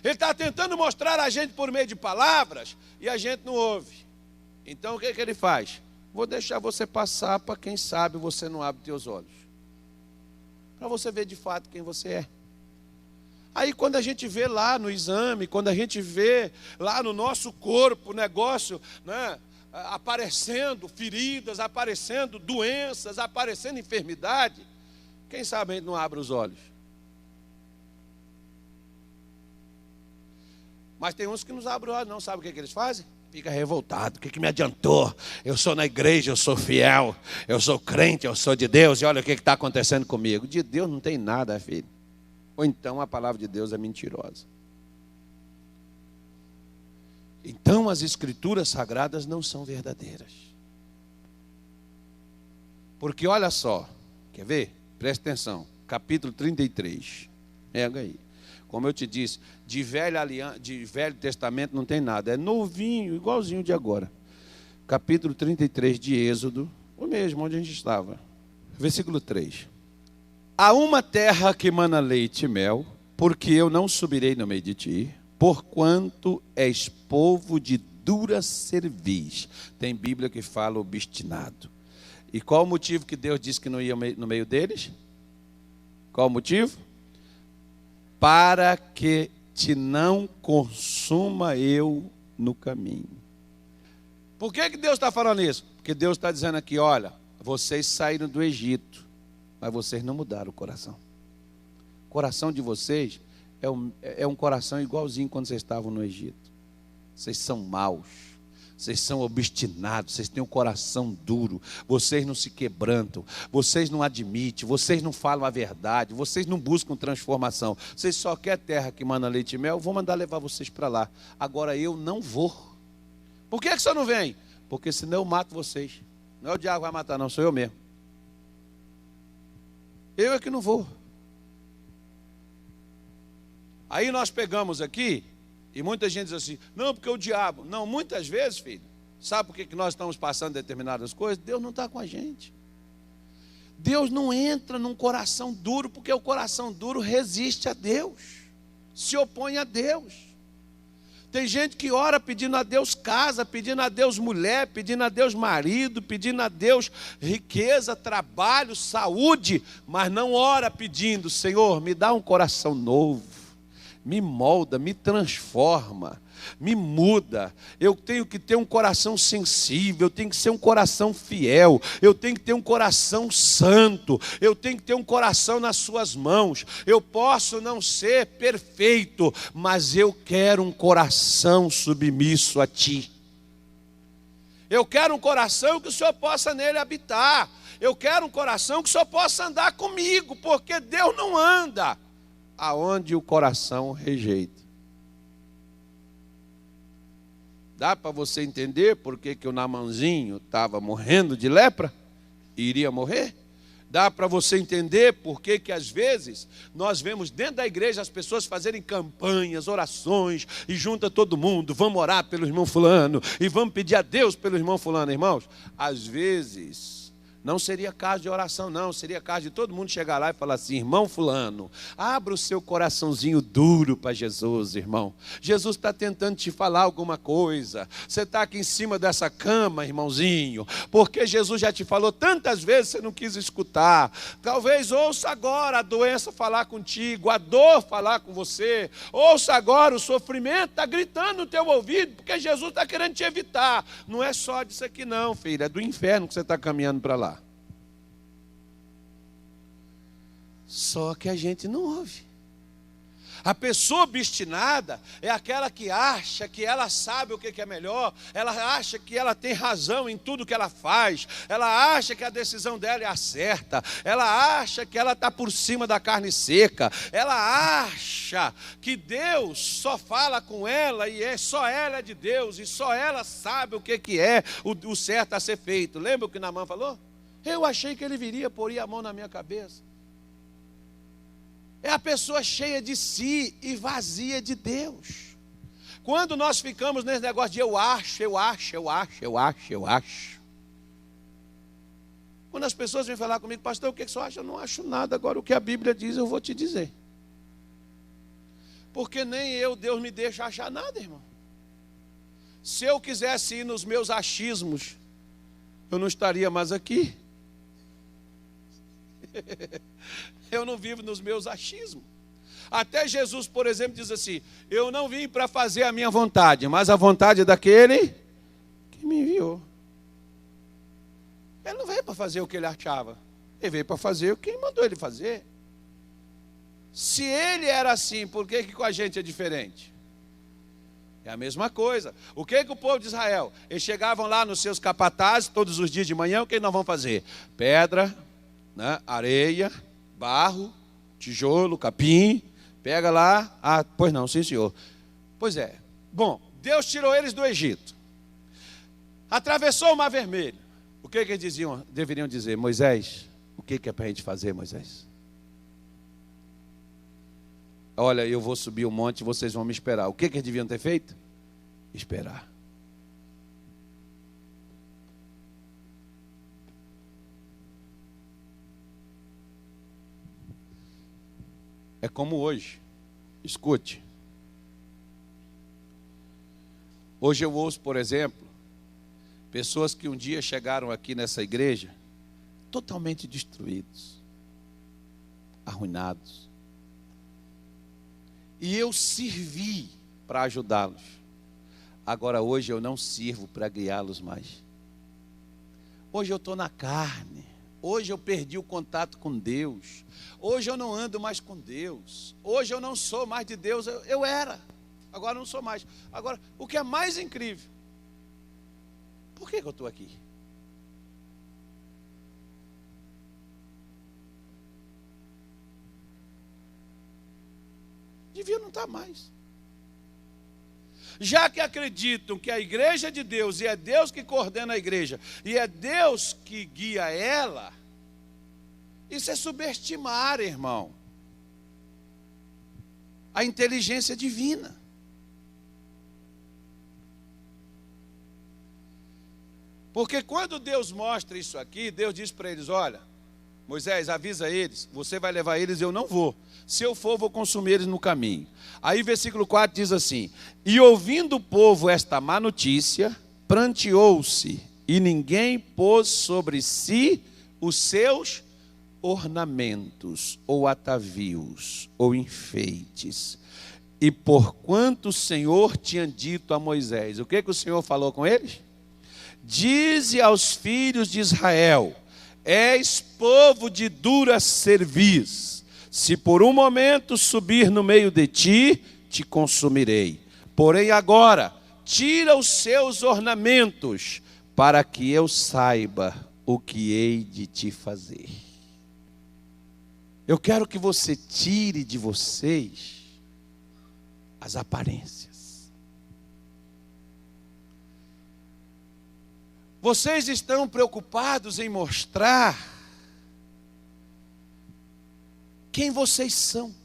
Ele está tentando mostrar a gente por meio de palavras e a gente não ouve. Então o que ele faz? Vou deixar você passar para quem sabe você não abre teus olhos. Para você ver de fato quem você é. Aí quando a gente vê lá no exame, quando a gente vê lá no nosso corpo o negócio, né, aparecendo feridas, aparecendo doenças, aparecendo enfermidade, quem sabe a gente não abre os olhos. Mas tem uns que não abrem os olhos, não. Sabe o que eles fazem? Fica revoltado. O que me adiantou? Eu sou na igreja, eu sou fiel, eu sou crente, eu sou de Deus, e olha o que está acontecendo comigo. De Deus não tem nada, filho. Ou então a palavra de Deus é mentirosa. Então as escrituras sagradas não são verdadeiras. Porque olha só, quer ver? Presta atenção, capítulo 33. Pega aí. Como eu te disse, de Velho Testamento não tem nada. É novinho, igualzinho de agora. Capítulo 33 de Êxodo, o mesmo onde a gente estava. Versículo 3. Há uma terra que mana leite e mel, porque eu não subirei no meio de ti, porquanto és povo de dura cerviz. Tem Bíblia que fala obstinado. E qual o motivo que Deus disse que não ia no meio deles? Qual o motivo? Para que te não consuma eu no caminho. Por que Deus está falando isso? Porque Deus está dizendo aqui, olha, vocês saíram do Egito, mas vocês não mudaram o coração. O coração de vocês é um coração igualzinho quando vocês estavam no Egito. Vocês são maus, vocês são obstinados, vocês têm um coração duro, vocês não se quebrantam, vocês não admitem, vocês não falam a verdade, vocês não buscam transformação. Vocês só querem terra que mana leite e mel, eu vou mandar levar vocês para lá. Agora eu não vou. Por que você não vem? Porque senão eu mato vocês. Não é o diabo que vai matar, não, sou eu mesmo. Eu é que não vou. Aí nós pegamos aqui E muita gente diz assim, não, porque o diabo. Não, muitas vezes, filho, sabe por que nós estamos passando determinadas coisas? Deus não está com a gente. Deus não entra num coração duro, porque o coração duro resiste a Deus, se opõe a Deus. Tem gente que ora pedindo a Deus casa, pedindo a Deus mulher, pedindo a Deus marido, pedindo a Deus riqueza, trabalho, saúde, mas não ora pedindo, Senhor, me dá um coração novo, me molda, me transforma, me muda. Eu tenho que ter um coração sensível, eu tenho que ser um coração fiel, eu tenho que ter um coração santo, eu tenho que ter um coração nas suas mãos. Eu posso não ser perfeito, mas eu quero um coração submisso a ti. Eu quero um coração que o Senhor possa nele habitar. Eu quero um coração que o Senhor possa andar comigo, porque Deus não anda aonde o coração rejeita. Dá para você entender por que o Naamanzinho estava morrendo de lepra e iria morrer? Dá para você entender por que às vezes nós vemos dentro da igreja as pessoas fazerem campanhas, orações, e junta todo mundo, vamos orar pelo irmão fulano, e vamos pedir a Deus pelo irmão fulano, irmãos? Às vezes não seria caso de oração, não. Seria caso de todo mundo chegar lá e falar assim, irmão fulano, abra o seu coraçãozinho duro para Jesus, irmão. Jesus está tentando te falar alguma coisa. Você está aqui em cima dessa cama, irmãozinho, porque Jesus já te falou tantas vezes, você não quis escutar. Talvez ouça agora a doença falar contigo, a dor falar com você. Ouça agora o sofrimento, está gritando no teu ouvido, porque Jesus está querendo te evitar. Não é só disso aqui não, filho, é do inferno que você está caminhando para lá. Só que a gente não ouve. A pessoa obstinada é aquela que acha que ela sabe o que é melhor, ela acha que ela tem razão em tudo que ela faz, ela acha que a decisão dela é a certa, ela acha que ela está por cima da carne seca, ela acha que Deus só fala com ela e só ela é de Deus, e só ela sabe o que é o certo a ser feito. Lembra o que Naamã falou? Eu achei que ele viria, poria a mão na minha cabeça. É a pessoa cheia de si e vazia de Deus. Quando nós ficamos nesse negócio de eu acho. Quando as pessoas vêm falar comigo, pastor, o que você acha? Eu não acho nada. Agora o que a Bíblia diz eu vou te dizer. Porque nem eu, Deus me deixa achar nada, irmão. Se eu quisesse ir nos meus achismos, eu não estaria mais aqui. Eu não vivo nos meus achismos. Até Jesus, por exemplo, diz assim, eu não vim para fazer a minha vontade, mas a vontade daquele que me enviou. Ele não veio para fazer o que ele achava, ele veio para fazer o que ele mandou ele fazer. Se ele era assim, por que com a gente é diferente? É a mesma coisa. O que o povo de Israel? Eles chegavam lá nos seus capatazes todos os dias de manhã, o que nós vamos fazer? Pedra, né, areia, barro, tijolo, capim, pega lá, pois não, sim senhor. Pois é, bom, Deus tirou eles do Egito, atravessou o Mar Vermelho. O que eles deveriam dizer? Moisés, o que é para a gente fazer, Moisés? Olha, eu vou subir o monte e vocês vão me esperar. O que eles deviam ter feito? Esperar. É como hoje. Escute. Hoje eu ouço, por exemplo, pessoas que um dia chegaram aqui nessa igreja totalmente destruídos, arruinados. E eu servi para ajudá-los. Agora hoje eu não sirvo para guiá-los mais. Hoje eu estou na carne. Hoje eu perdi o contato com Deus. Hoje eu não ando mais com Deus. Hoje eu não sou mais de Deus. Eu era. Agora não sou mais. Agora, o que é mais incrível? Por que eu estou aqui? Devia não estar mais. Já que acreditam que a igreja é de Deus, e é Deus que coordena a igreja, e é Deus que guia ela, isso é subestimar, irmão, a inteligência divina. Porque quando Deus mostra isso aqui, Deus diz para eles: olha, Moisés, avisa eles, você vai levar eles, eu não vou. Se eu for, vou consumir eles no caminho. Aí versículo 4 diz assim: e ouvindo o povo esta má notícia, pranteou-se, e ninguém pôs sobre si os seus ornamentos, ou atavios, ou enfeites. E porquanto o Senhor tinha dito a Moisés, o que o Senhor falou com eles? Dize aos filhos de Israel: és povo de dura cerviz, se por um momento subir no meio de ti, te consumirei. Porém agora, tira os seus ornamentos, para que eu saiba o que hei de te fazer. Eu quero que você tire de vocês as aparências. Vocês estão preocupados em mostrar quem vocês são.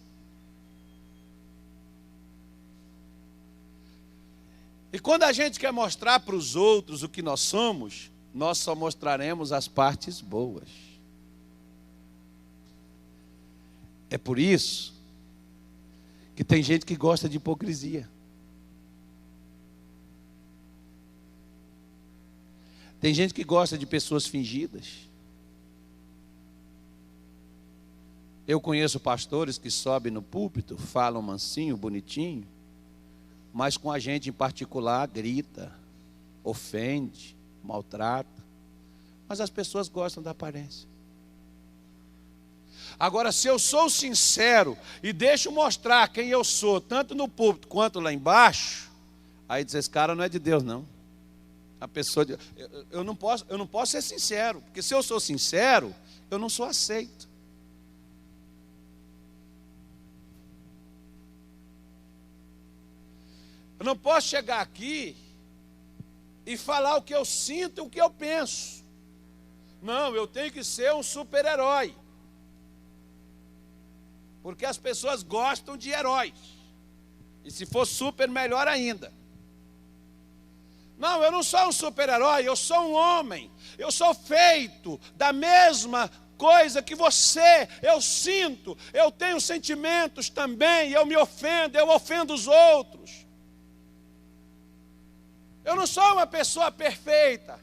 E quando a gente quer mostrar para os outros o que nós somos, nós só mostraremos as partes boas. É por isso que tem gente que gosta de hipocrisia. Tem gente que gosta de pessoas fingidas. Eu conheço pastores que sobem no púlpito, falam mansinho, bonitinho, mas com a gente em particular grita, ofende, maltrata. Mas as pessoas gostam da aparência. Agora, se eu sou sincero e deixo mostrar quem eu sou, tanto no púlpito quanto lá embaixo, aí diz: esse cara não é de Deus, não. A pessoa, eu não posso ser sincero, porque se eu sou sincero, eu não sou aceito. Eu não posso chegar aqui e falar o que eu sinto e o que eu penso. Não, eu tenho que ser um super-herói. Porque as pessoas gostam de heróis. E se for super, melhor ainda. Não, eu não sou um super-herói, eu sou um homem. Eu sou feito da mesma coisa que você. Eu sinto, eu tenho sentimentos também. Eu me ofendo, eu ofendo os outros. Eu não sou uma pessoa perfeita.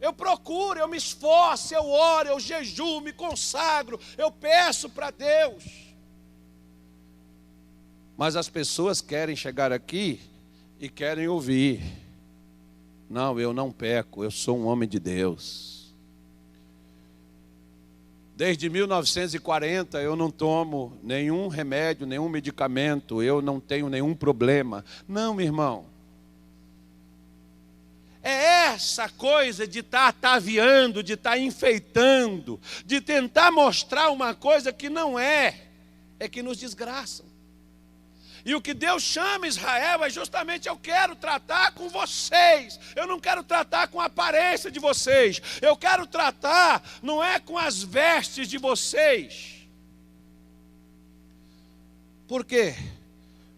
Eu procuro, eu me esforço, eu oro, eu jejuo, me consagro, eu peço para Deus. Mas as pessoas querem chegar aqui e querem ouvir: não, eu não peco, eu sou um homem de Deus. Desde 1940 eu não tomo nenhum remédio, nenhum medicamento, eu não tenho nenhum problema. Não, meu irmão. É essa coisa de estar ataviando, de estar enfeitando, de tentar mostrar uma coisa que não é que nos desgraçam. E o que Deus chama Israel é justamente: eu quero tratar com vocês, eu não quero tratar com a aparência de vocês, eu quero tratar, não é com as vestes de vocês. Por quê?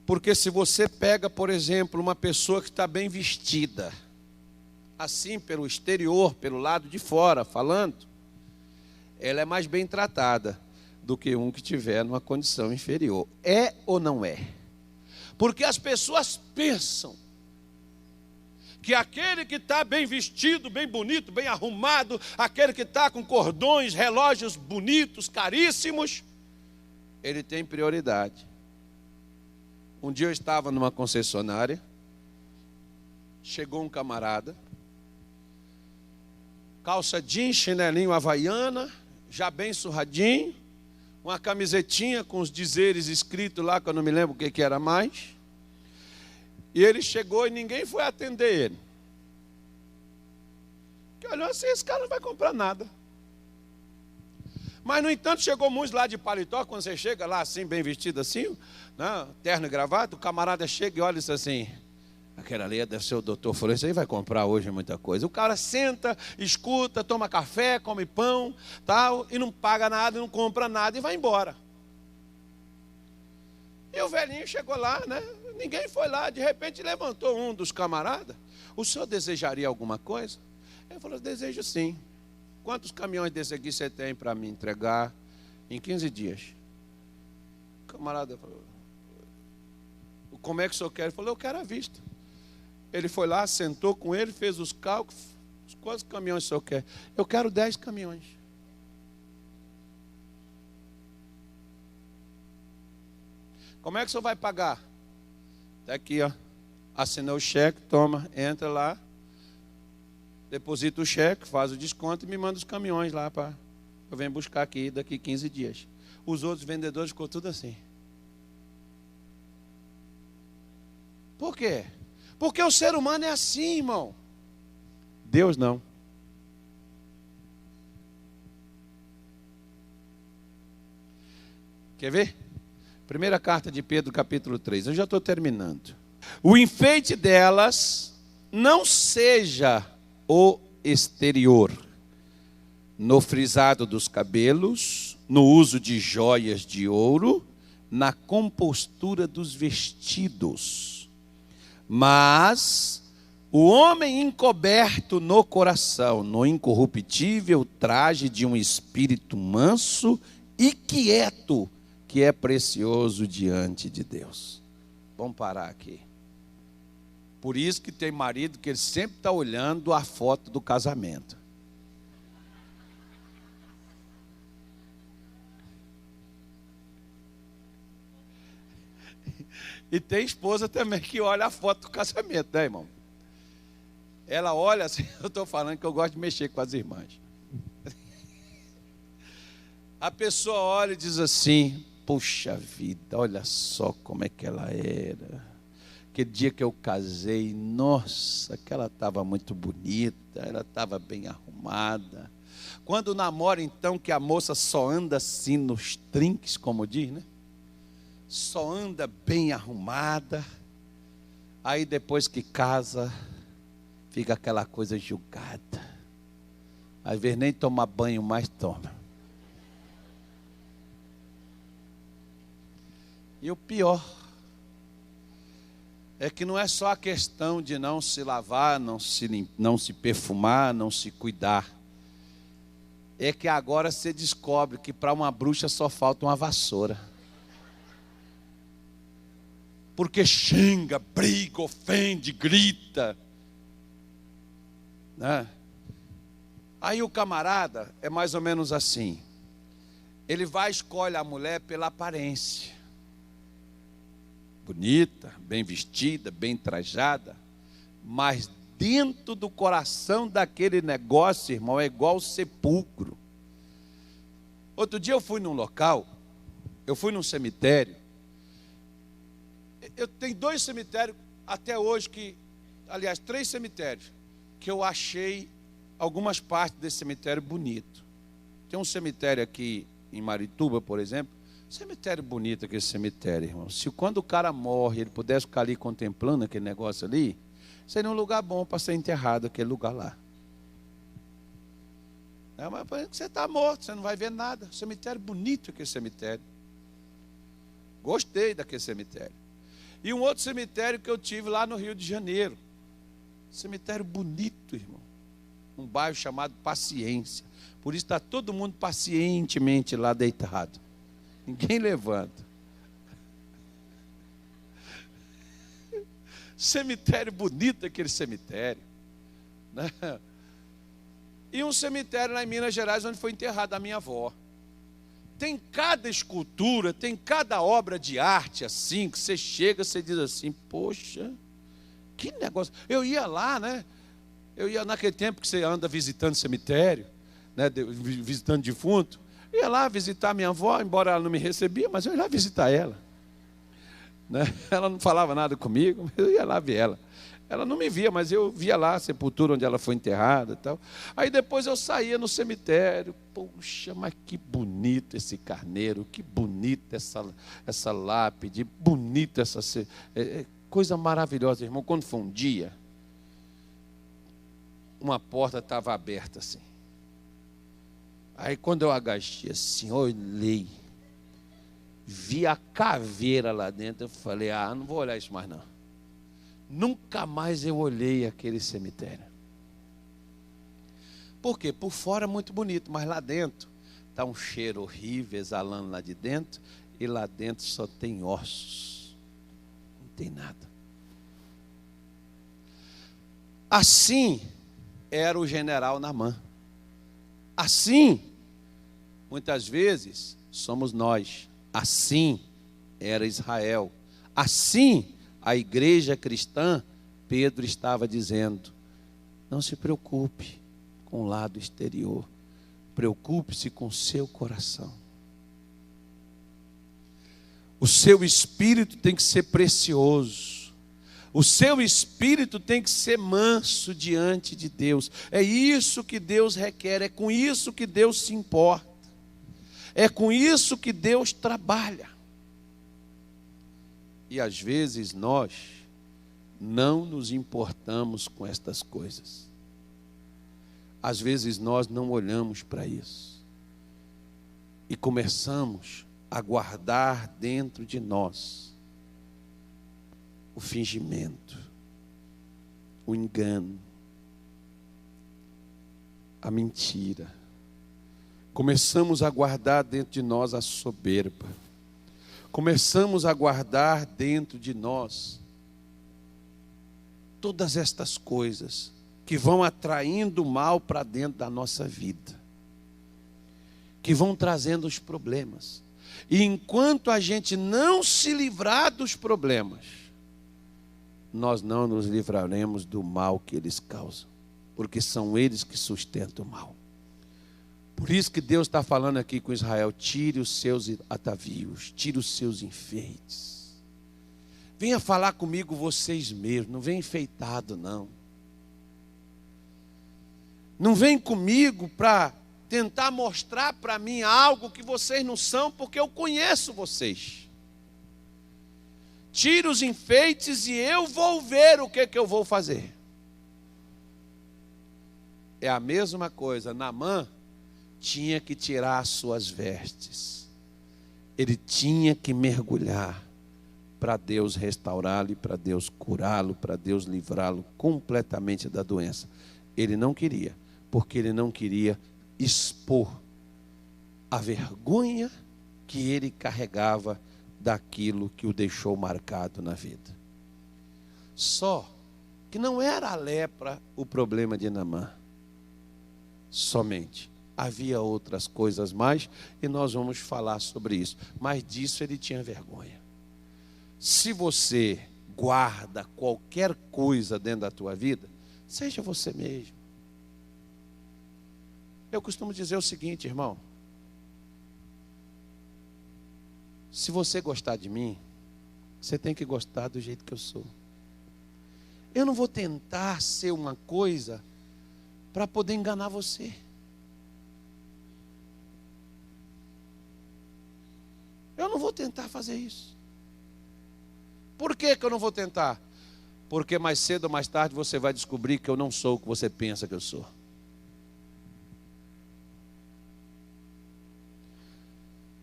Porque se você pega, por exemplo, uma pessoa que está bem vestida, assim pelo exterior, pelo lado de fora falando, ela é mais bem tratada do que um que estiver numa condição inferior. É ou não é? Porque as pessoas pensam que aquele que está bem vestido, bem bonito, bem arrumado, aquele que está com cordões, relógios bonitos, caríssimos, ele tem prioridade. Um dia eu estava numa concessionária, chegou um camarada, calça jeans, chinelinho havaiana, já bem surradinho, uma camisetinha com os dizeres escritos lá, que eu não me lembro o que era mais. E ele chegou e ninguém foi atender ele. Que olhou assim: esse cara não vai comprar nada. Mas, no entanto, chegou muitos lá de paletó. Quando você chega lá assim, bem vestido assim, né, terno e gravata, o camarada chega e olha isso assim: aquela ali deve ser o doutor, falou, isso aí vai comprar hoje muita coisa. O cara senta, escuta, toma café, come pão, tal, e não paga nada, não compra nada e vai embora. E o velhinho chegou lá, né? Ninguém foi lá, de repente levantou um dos camaradas. O senhor desejaria alguma coisa? Ele falou, desejo sim. Quantos caminhões desse aqui você tem para me entregar em 15 dias? O camarada falou, como é que o senhor quer? Ele falou, eu quero à vista. Ele foi lá, sentou com ele, fez os cálculos. Quantos caminhões o senhor quer? Eu quero 10 caminhões. Como é que o senhor vai pagar? Está aqui, ó. Assinou o cheque, toma, entra lá, deposita o cheque, faz o desconto e me manda os caminhões lá para eu venho buscar aqui daqui 15 dias. Os outros vendedores ficou tudo assim. Por quê? Porque o ser humano é assim, irmão. Deus não. Quer ver? Primeira carta de Pedro, capítulo 3. Eu já estou terminando. O enfeite delas não seja o exterior, no frisado dos cabelos, no uso de joias de ouro, na compostura dos vestidos, mas o homem encoberto no coração, no incorruptível traje de um espírito manso e quieto, que é precioso diante de Deus. Vamos parar aqui. Por isso que tem marido que ele sempre está olhando a foto do casamento. E tem esposa também que olha a foto do casamento, né, irmão? Ela olha assim, eu estou falando que eu gosto de mexer com as irmãs. A pessoa olha e diz assim, puxa vida, olha só como é que ela era. Aquele dia que eu casei, nossa, que ela estava muito bonita, ela estava bem arrumada. Quando namora, então, que a moça só anda assim nos trinques, como diz, né? Só anda bem arrumada. Aí depois que casa, fica aquela coisa julgada. Às vezes nem tomar banho mais toma. E o pior é que não é só a questão de não se lavar, não se perfumar, não se cuidar. É que agora você descobre que para uma bruxa só falta uma vassoura. Porque xinga, briga, ofende, grita. Né? Aí o camarada é mais ou menos assim. Ele vai escolher a mulher pela aparência. Bonita, bem vestida, bem trajada, mas dentro do coração daquele negócio, irmão, é igual sepulcro. Outro dia eu fui num local, eu fui num cemitério. Eu tenho 2 cemitérios até hoje aliás, 3 cemitérios, que eu achei algumas partes desse cemitério bonito. Tem um cemitério aqui em Marituba, por exemplo. Cemitério bonito aquele cemitério, irmão. Se quando o cara morre, ele pudesse ficar ali contemplando aquele negócio ali, seria um lugar bom para ser enterrado, aquele lugar lá. Mas você está morto, você não vai ver nada. Cemitério bonito aquele cemitério. Gostei daquele cemitério. E um outro cemitério que eu tive lá no Rio de Janeiro. Cemitério bonito, irmão. Um bairro chamado Paciência. Por isso está todo mundo pacientemente lá deitado. Ninguém levanta. Cemitério bonito aquele cemitério. Né? E um cemitério lá em Minas Gerais, onde foi enterrada a minha avó. Tem cada escultura, tem cada obra de arte assim, que você chega, você diz assim, poxa, que negócio. Eu ia lá, né? Eu ia naquele tempo que você anda visitando cemitério, né? Visitando defunto. Ia lá visitar minha avó, embora ela não me recebia, mas eu ia lá visitar ela. Né? Ela não falava nada comigo, mas eu ia lá ver ela. Ela não me via, mas eu via lá a sepultura onde ela foi enterrada e tal. Aí depois eu saía no cemitério. Poxa, mas que bonito esse carneiro, que bonita essa lápide, bonita essa coisa maravilhosa, irmão. Quando foi um dia, uma porta estava aberta assim. Aí quando eu agachei assim, olhei, vi a caveira lá dentro. Eu falei, não vou olhar isso mais não. Nunca mais eu olhei aquele cemitério. Por quê? Por fora é muito bonito, mas lá dentro está um cheiro horrível exalando lá de dentro, e lá dentro só tem ossos, não tem nada. Assim era o general Naamã. Assim, muitas vezes, somos nós. Assim era Israel. Assim, a igreja cristã, Pedro estava dizendo, não se preocupe com o lado exterior, preocupe-se com o seu coração. O seu espírito tem que ser precioso. O seu espírito tem que ser manso diante de Deus. É isso que Deus requer, é com isso que Deus se importa. É com isso que Deus trabalha. E às vezes nós não nos importamos com estas coisas. Às vezes nós não olhamos para isso. E começamos a guardar dentro de nós o fingimento, o engano, a mentira. Começamos a guardar dentro de nós a soberba. Começamos a guardar dentro de nós todas estas coisas que vão atraindo o mal para dentro da nossa vida, que vão trazendo os problemas. E enquanto a gente não se livrar dos problemas, nós não nos livraremos do mal que eles causam, porque são eles que sustentam o mal. Por isso que Deus está falando aqui com Israel, tire os seus atavios, tire os seus enfeites. Venha falar comigo vocês mesmos, não vem enfeitado não. Não vem comigo para tentar mostrar para mim algo que vocês não são, porque eu conheço vocês. Tire os enfeites e eu vou ver o que eu vou fazer. É a mesma coisa, Naamã tinha que tirar as suas vestes. Ele tinha que mergulhar para Deus restaurá-lo e para Deus curá-lo, para Deus livrá-lo completamente da doença. Ele não queria, porque ele não queria expor a vergonha que ele carregava daquilo que o deixou marcado na vida. Só que não era a lepra o problema de Naamã. Somente. Havia outras coisas mais e nós vamos falar sobre isso. Mas disso ele tinha vergonha. Se você guarda qualquer coisa dentro da tua vida, seja você mesmo. Eu costumo dizer o seguinte, irmão. Se você gostar de mim, você tem que gostar do jeito que eu sou. Eu não vou tentar ser uma coisa para poder enganar você. Eu não vou tentar fazer isso. Por que eu não vou tentar? Porque mais cedo ou mais tarde você vai descobrir que eu não sou o que você pensa que eu sou.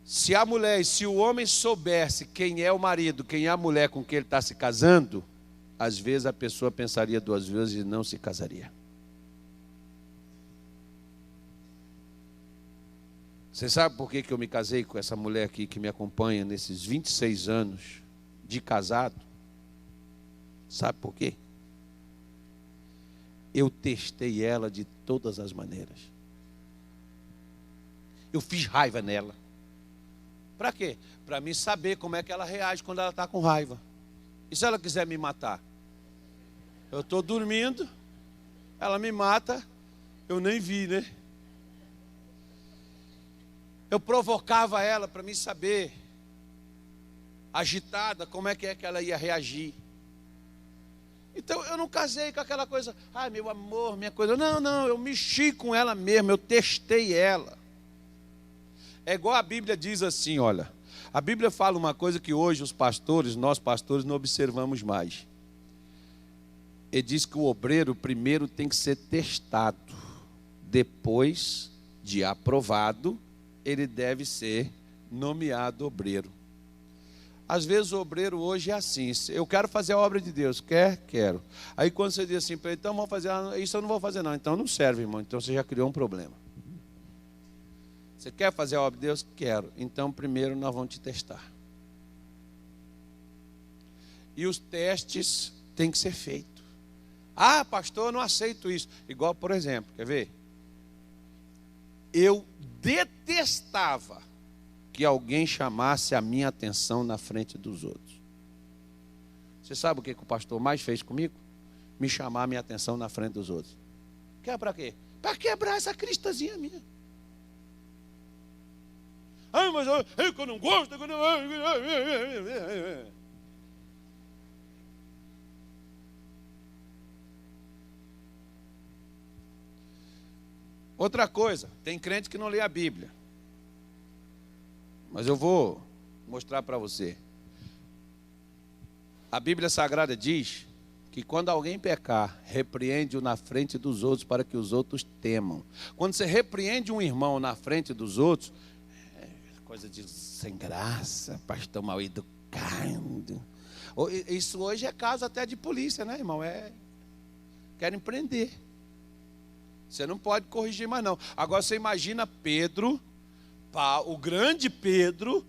Se a mulher e se o homem soubesse quem é o marido, quem é a mulher com quem ele está se casando, às vezes a pessoa pensaria duas vezes e não se casaria. Você sabe por que eu me casei com essa mulher aqui que me acompanha nesses 26 anos de casado? Sabe por quê? Eu testei ela de todas as maneiras. Eu fiz raiva nela. Para quê? Para mim saber como é que ela reage quando ela está com raiva. E se ela quiser me matar? Eu estou dormindo, ela me mata, eu nem vi, né? Eu provocava ela para mim saber, agitada, como é que ela ia reagir. Então eu não casei com aquela coisa, ai meu amor, minha coisa. Não, eu mexi com ela mesmo, eu testei ela. É igual a Bíblia diz assim, olha. A Bíblia fala uma coisa que hoje os pastores, nós pastores, não observamos mais. Ele diz que o obreiro primeiro tem que ser testado. Depois de aprovado, ele deve ser nomeado obreiro. Às vezes o obreiro hoje é assim: eu quero fazer a obra de Deus. Quero. Aí quando você diz assim para ele, então vamos fazer, isso eu não vou fazer não. Então não serve, irmão. Então você já criou um problema. Você quer fazer a obra de Deus? Quero. Então primeiro nós vamos te testar. E os testes têm que ser feitos. Ah, pastor, eu não aceito isso. Igual, por exemplo, quer ver? Eu detestava que alguém chamasse a minha atenção na frente dos outros. Você sabe o que o pastor mais fez comigo? Me chamar a minha atenção na frente dos outros. Quer para quê? Para quebrar essa cristazinha minha. Ah, mas eu não gosto. Outra coisa, tem crente que não lê a Bíblia. Mas eu vou mostrar para você. A Bíblia Sagrada diz que quando alguém pecar, repreende-o na frente dos outros para que os outros temam. Quando você repreende um irmão na frente dos outros, é coisa de sem graça, pastor mal educado. Isso hoje é caso até de polícia, né, irmão? Querem prender. Você não pode corrigir mais não. Agora você imagina Pedro, o grande Pedro,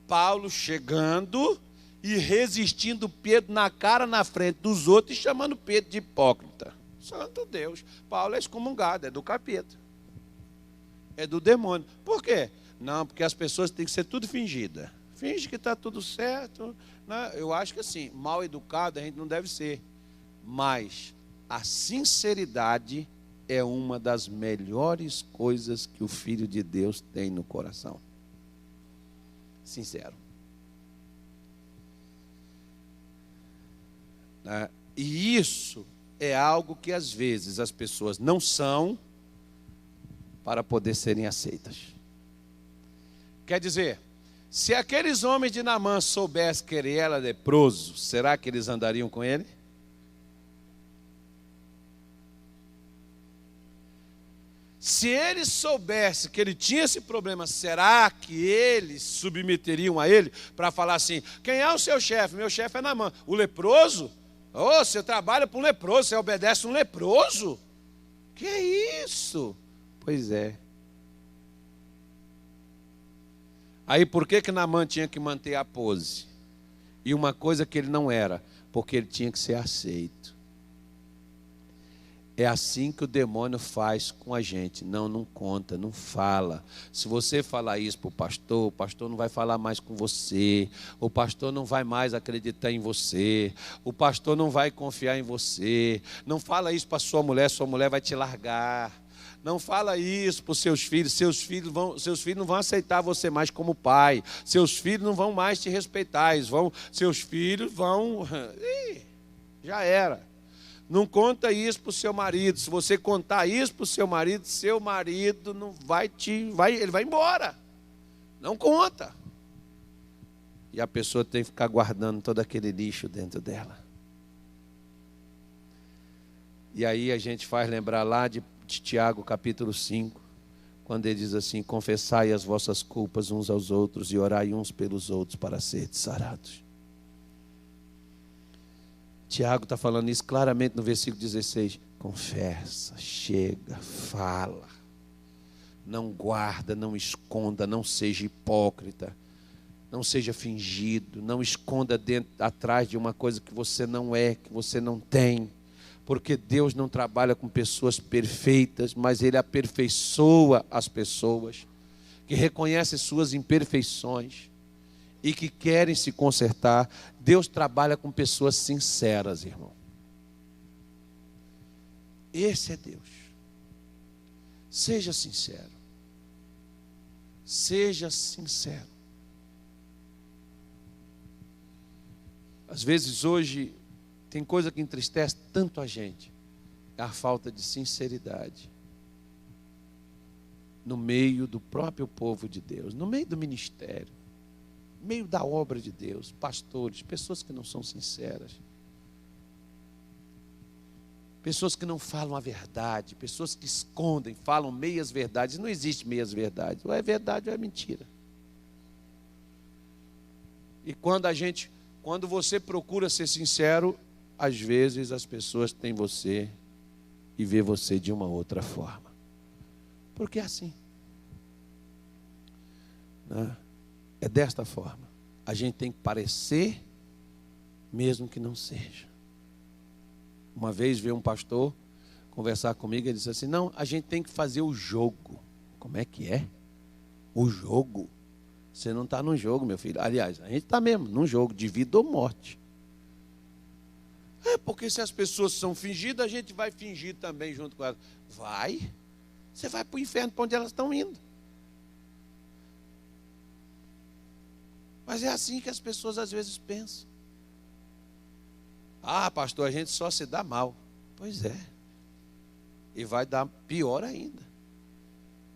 Paulo chegando e resistindo Pedro na cara, na frente dos outros e chamando Pedro de hipócrita. Santo Deus, Paulo é excomungado, é do capeta, é do demônio. Por quê? Não, porque as pessoas têm que ser tudo fingida. Finge que está tudo certo, né? Eu acho que assim, mal educado a gente não deve ser, mas a sinceridade é uma das melhores coisas que o Filho de Deus tem no coração. Sincero. E isso é algo que às vezes as pessoas não são para poder serem aceitas. Quer dizer, se aqueles homens de Naamã soubessem que ele era leproso, será que eles andariam com ele? Se eles soubessem que ele tinha esse problema, será que eles submeteriam a ele para falar assim: quem é o seu chefe? Meu chefe é Naamã. O leproso? Oh, você trabalha para um leproso, você obedece um leproso? Que isso? Pois é. Aí por que Naamã tinha que manter a pose? E uma coisa que ele não era, porque ele tinha que ser aceito. É assim que o demônio faz com a gente. Não conta, não fala. Se você falar isso para o pastor não vai falar mais com você. O pastor não vai mais acreditar em você. O pastor não vai confiar em você. Não fala isso para sua mulher vai te largar. Não fala isso para os seus filhos. Seus filhos não vão aceitar você mais como pai. Seus filhos não vão mais te respeitar. Seus filhos vão... já era. Não conta isso para o seu marido. Se você contar isso para o seu marido não ele vai embora. Não conta. E a pessoa tem que ficar guardando todo aquele lixo dentro dela. E aí a gente faz lembrar lá de Tiago capítulo 5, quando ele diz assim: confessai as vossas culpas uns aos outros e orai uns pelos outros para serem sarados. Tiago está falando isso claramente no versículo 16. Confessa, chega, fala. Não guarda, não esconda, não seja hipócrita. Não seja fingido, não esconda atrás de uma coisa que você não é, que você não tem. Porque Deus não trabalha com pessoas perfeitas, mas Ele aperfeiçoa as pessoas que reconhecem suas imperfeições e que querem se consertar. Deus trabalha com pessoas sinceras, irmão. Esse é Deus. Seja sincero. Seja sincero. Às vezes hoje tem coisa que entristece tanto a gente. É a falta de sinceridade no meio do próprio povo de Deus, no meio do ministério, no meio da obra de Deus, pastores, pessoas que não são sinceras, pessoas que não falam a verdade, pessoas que escondem, falam meias verdades. Não existe meias verdades, ou é verdade ou é mentira. E quando você procura ser sincero, às vezes as pessoas têm você e vê você de uma outra forma. Porque é assim. Né? É desta forma. A gente tem que parecer, mesmo que não seja. Uma vez veio um pastor conversar comigo e disse assim: não, a gente tem que fazer o jogo. Como é que é? O jogo? Você não está num jogo, meu filho. Aliás, a gente está mesmo num jogo de vida ou morte. É porque se as pessoas são fingidas, a gente vai fingir também junto com elas. Vai. Você vai para o inferno para onde elas estão indo. Mas é assim que as pessoas às vezes pensam. Ah, pastor, a gente só se dá mal. Pois é. E vai dar pior ainda.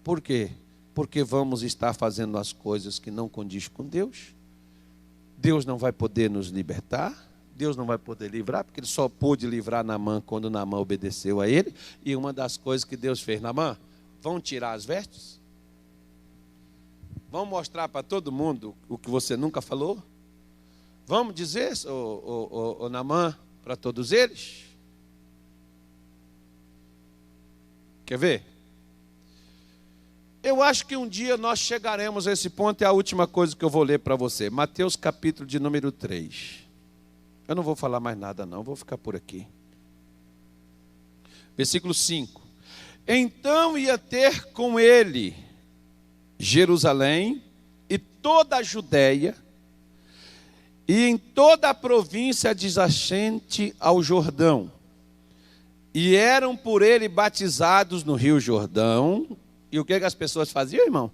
Por quê? Porque vamos estar fazendo as coisas que não condizem com Deus. Deus não vai poder nos libertar. Deus não vai poder livrar, porque Ele só pôde livrar Naamã quando Naamã obedeceu a Ele. E uma das coisas que Deus fez, Naamã, vão tirar as vestes? Vamos mostrar para todo mundo o que você nunca falou? Vamos dizer, o Naamã, para todos eles? Quer ver? Eu acho que um dia nós chegaremos a esse ponto. É a última coisa que eu vou ler para você. Mateus capítulo de número 3. Eu não vou falar mais nada não, vou ficar por aqui. Versículo 5. Então ia ter com ele Jerusalém e toda a Judéia e em toda a província adjacente ao Jordão. E eram por ele batizados no rio Jordão. E o que as pessoas faziam, irmão?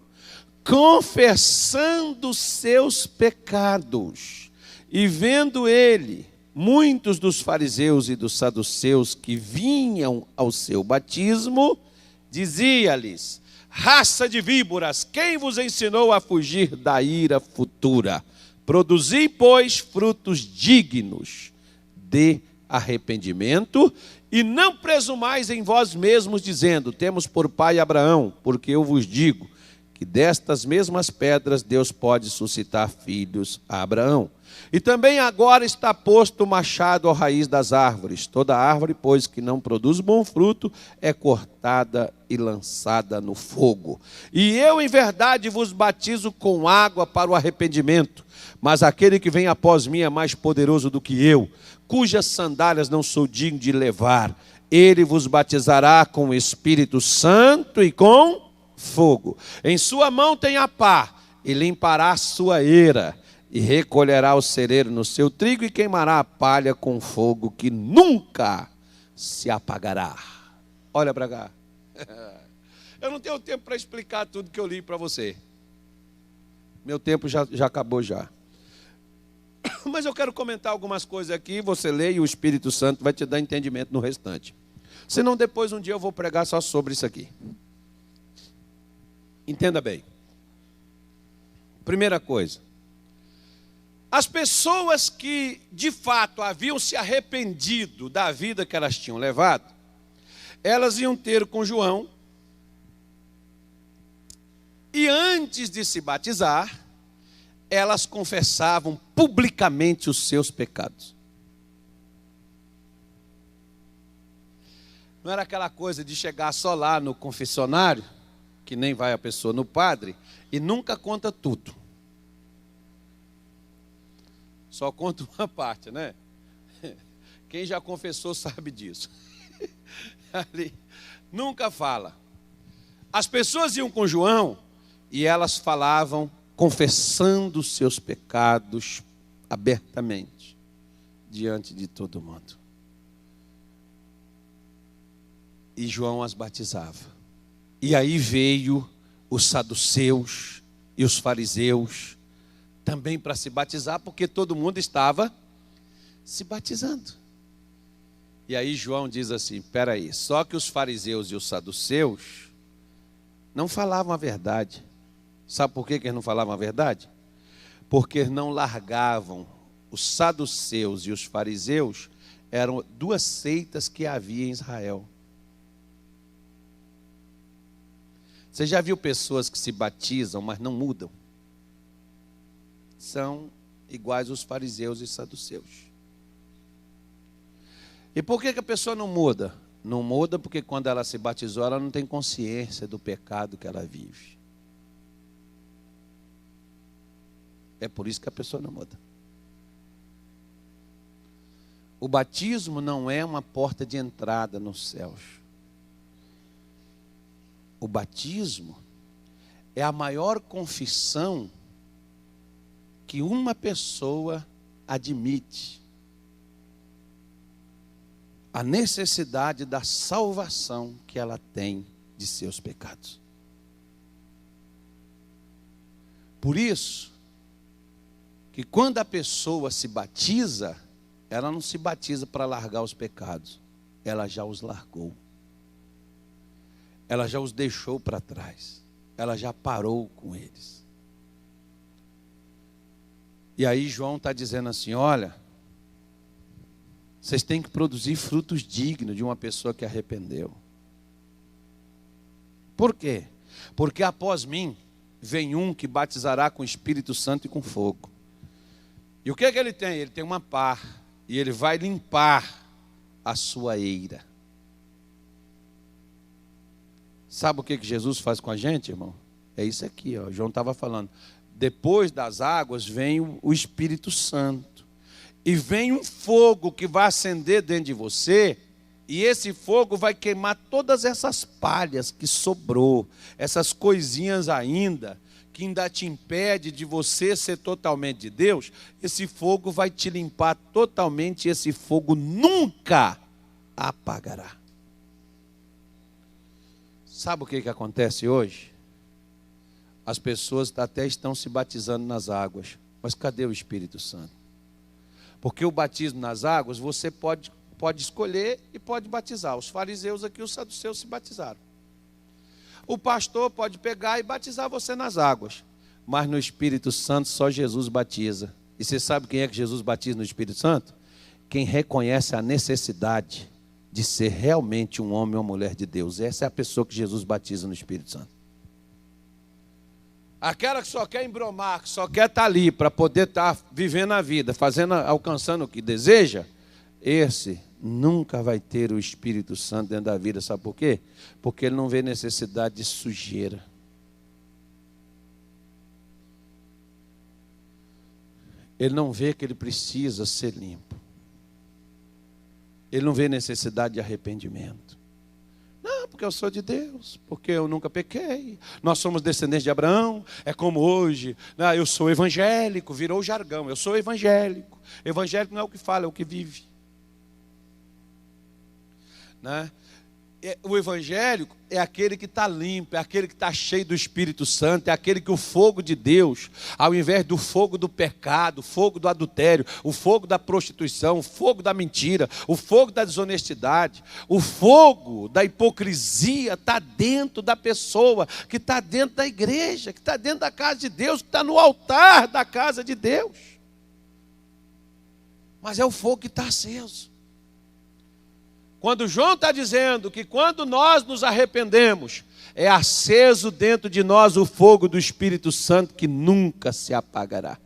Confessando seus pecados. E vendo ele muitos dos fariseus e dos saduceus que vinham ao seu batismo, dizia-lhes: raça de víboras, quem vos ensinou a fugir da ira futura? Produzi, pois, frutos dignos de arrependimento, e não presumais em vós mesmos, dizendo: temos por pai Abraão, porque eu vos digo que destas mesmas pedras Deus pode suscitar filhos a Abraão. E também agora está posto o machado à raiz das árvores. Toda árvore, pois, que não produz bom fruto, é cortada e lançada no fogo. E eu, em verdade, vos batizo com água para o arrependimento. Mas aquele que vem após mim é mais poderoso do que eu, cujas sandálias não sou digno de levar. Ele vos batizará com o Espírito Santo e com fogo. Em sua mão tem a pá, e limpará a sua eira, e recolherá o cereiro no seu trigo, e queimará a palha com fogo que nunca se apagará. Olha para cá. Eu não tenho tempo para explicar tudo que eu li para você. Meu tempo já acabou já. Mas eu quero comentar algumas coisas aqui, você lê e o Espírito Santo vai te dar entendimento no restante. Senão depois um dia eu vou pregar só sobre isso aqui. Entenda bem. Primeira coisa. As pessoas que de fato haviam se arrependido da vida que elas tinham levado, elas iam ter com João, e antes de se batizar, elas confessavam publicamente os seus pecados. Não era aquela coisa de chegar só lá no confessionário, que nem vai a pessoa no padre, e nunca conta tudo. Só conta uma parte, né? Quem já confessou sabe disso. Ali, nunca fala. As pessoas iam com João e elas falavam confessando os seus pecados abertamente, diante de todo mundo. E João as batizava. E aí veio os saduceus e os fariseus também para se batizar, porque todo mundo estava se batizando. E aí João diz assim: espera aí, só que os fariseus e os saduceus não falavam a verdade. Sabe por que eles não falavam a verdade? Porque eles não largavam. Os saduceus e os fariseus eram duas seitas que havia em Israel. Você já viu pessoas que se batizam, mas não mudam? São iguais os fariseus e saduceus. E por que a pessoa não muda? Não muda porque quando ela se batizou, ela não tem consciência do pecado que ela vive. É por isso que a pessoa não muda. O batismo não é uma porta de entrada nos céus. O batismo é a maior confissão que uma pessoa admite. A necessidade da salvação que ela tem de seus pecados. Por isso, que quando a pessoa se batiza, ela não se batiza para largar os pecados. Ela já os largou. Ela já os deixou para trás. Ela já parou com eles. E aí João está dizendo assim, olha, vocês têm que produzir frutos dignos de uma pessoa que arrependeu. Por quê? Porque após mim vem um que batizará com o Espírito Santo e com fogo. E o que é que ele tem? Ele tem uma pá. E ele vai limpar a sua eira. Sabe o que Jesus faz com a gente, irmão? É isso aqui, ó. João estava falando. Depois das águas vem o Espírito Santo. E vem um fogo que vai acender dentro de você. E esse fogo vai queimar todas essas palhas que sobrou. Essas coisinhas ainda que ainda te impede de você ser totalmente de Deus. Esse fogo vai te limpar totalmente. E esse fogo nunca apagará. Sabe o que acontece hoje? As pessoas até estão se batizando nas águas. Mas cadê o Espírito Santo? Porque o batismo nas águas, você pode escolher e pode batizar. Os fariseus aqui, os saduceus se batizaram. O pastor pode pegar e batizar você nas águas. Mas no Espírito Santo só Jesus batiza. E você sabe quem é que Jesus batiza no Espírito Santo? Quem reconhece a necessidade de ser realmente um homem ou mulher de Deus. Essa é a pessoa que Jesus batiza no Espírito Santo. Aquela que só quer embromar, que só quer estar ali para poder estar vivendo a vida, alcançando o que deseja, esse nunca vai ter o Espírito Santo dentro da vida. Sabe por quê? Porque ele não vê necessidade de sujeira. Ele não vê que ele precisa ser limpo. Ele não vê necessidade de arrependimento. Não, porque eu sou de Deus, porque eu nunca pequei. Nós somos descendentes de Abraão. É como hoje, eu sou evangélico, virou jargão. Eu sou evangélico. Evangélico não é o que fala, é o que vive. Né? O evangélico é aquele que está limpo, é aquele que está cheio do Espírito Santo, é aquele que o fogo de Deus, ao invés do fogo do pecado, o fogo do adultério, o fogo da prostituição, o fogo da mentira, o fogo da desonestidade, o fogo da hipocrisia está dentro da pessoa, que está dentro da igreja, que está dentro da casa de Deus, que está no altar da casa de Deus. Mas é o fogo que está aceso. Quando João está dizendo que quando nós nos arrependemos, é aceso dentro de nós o fogo do Espírito Santo que nunca se apagará.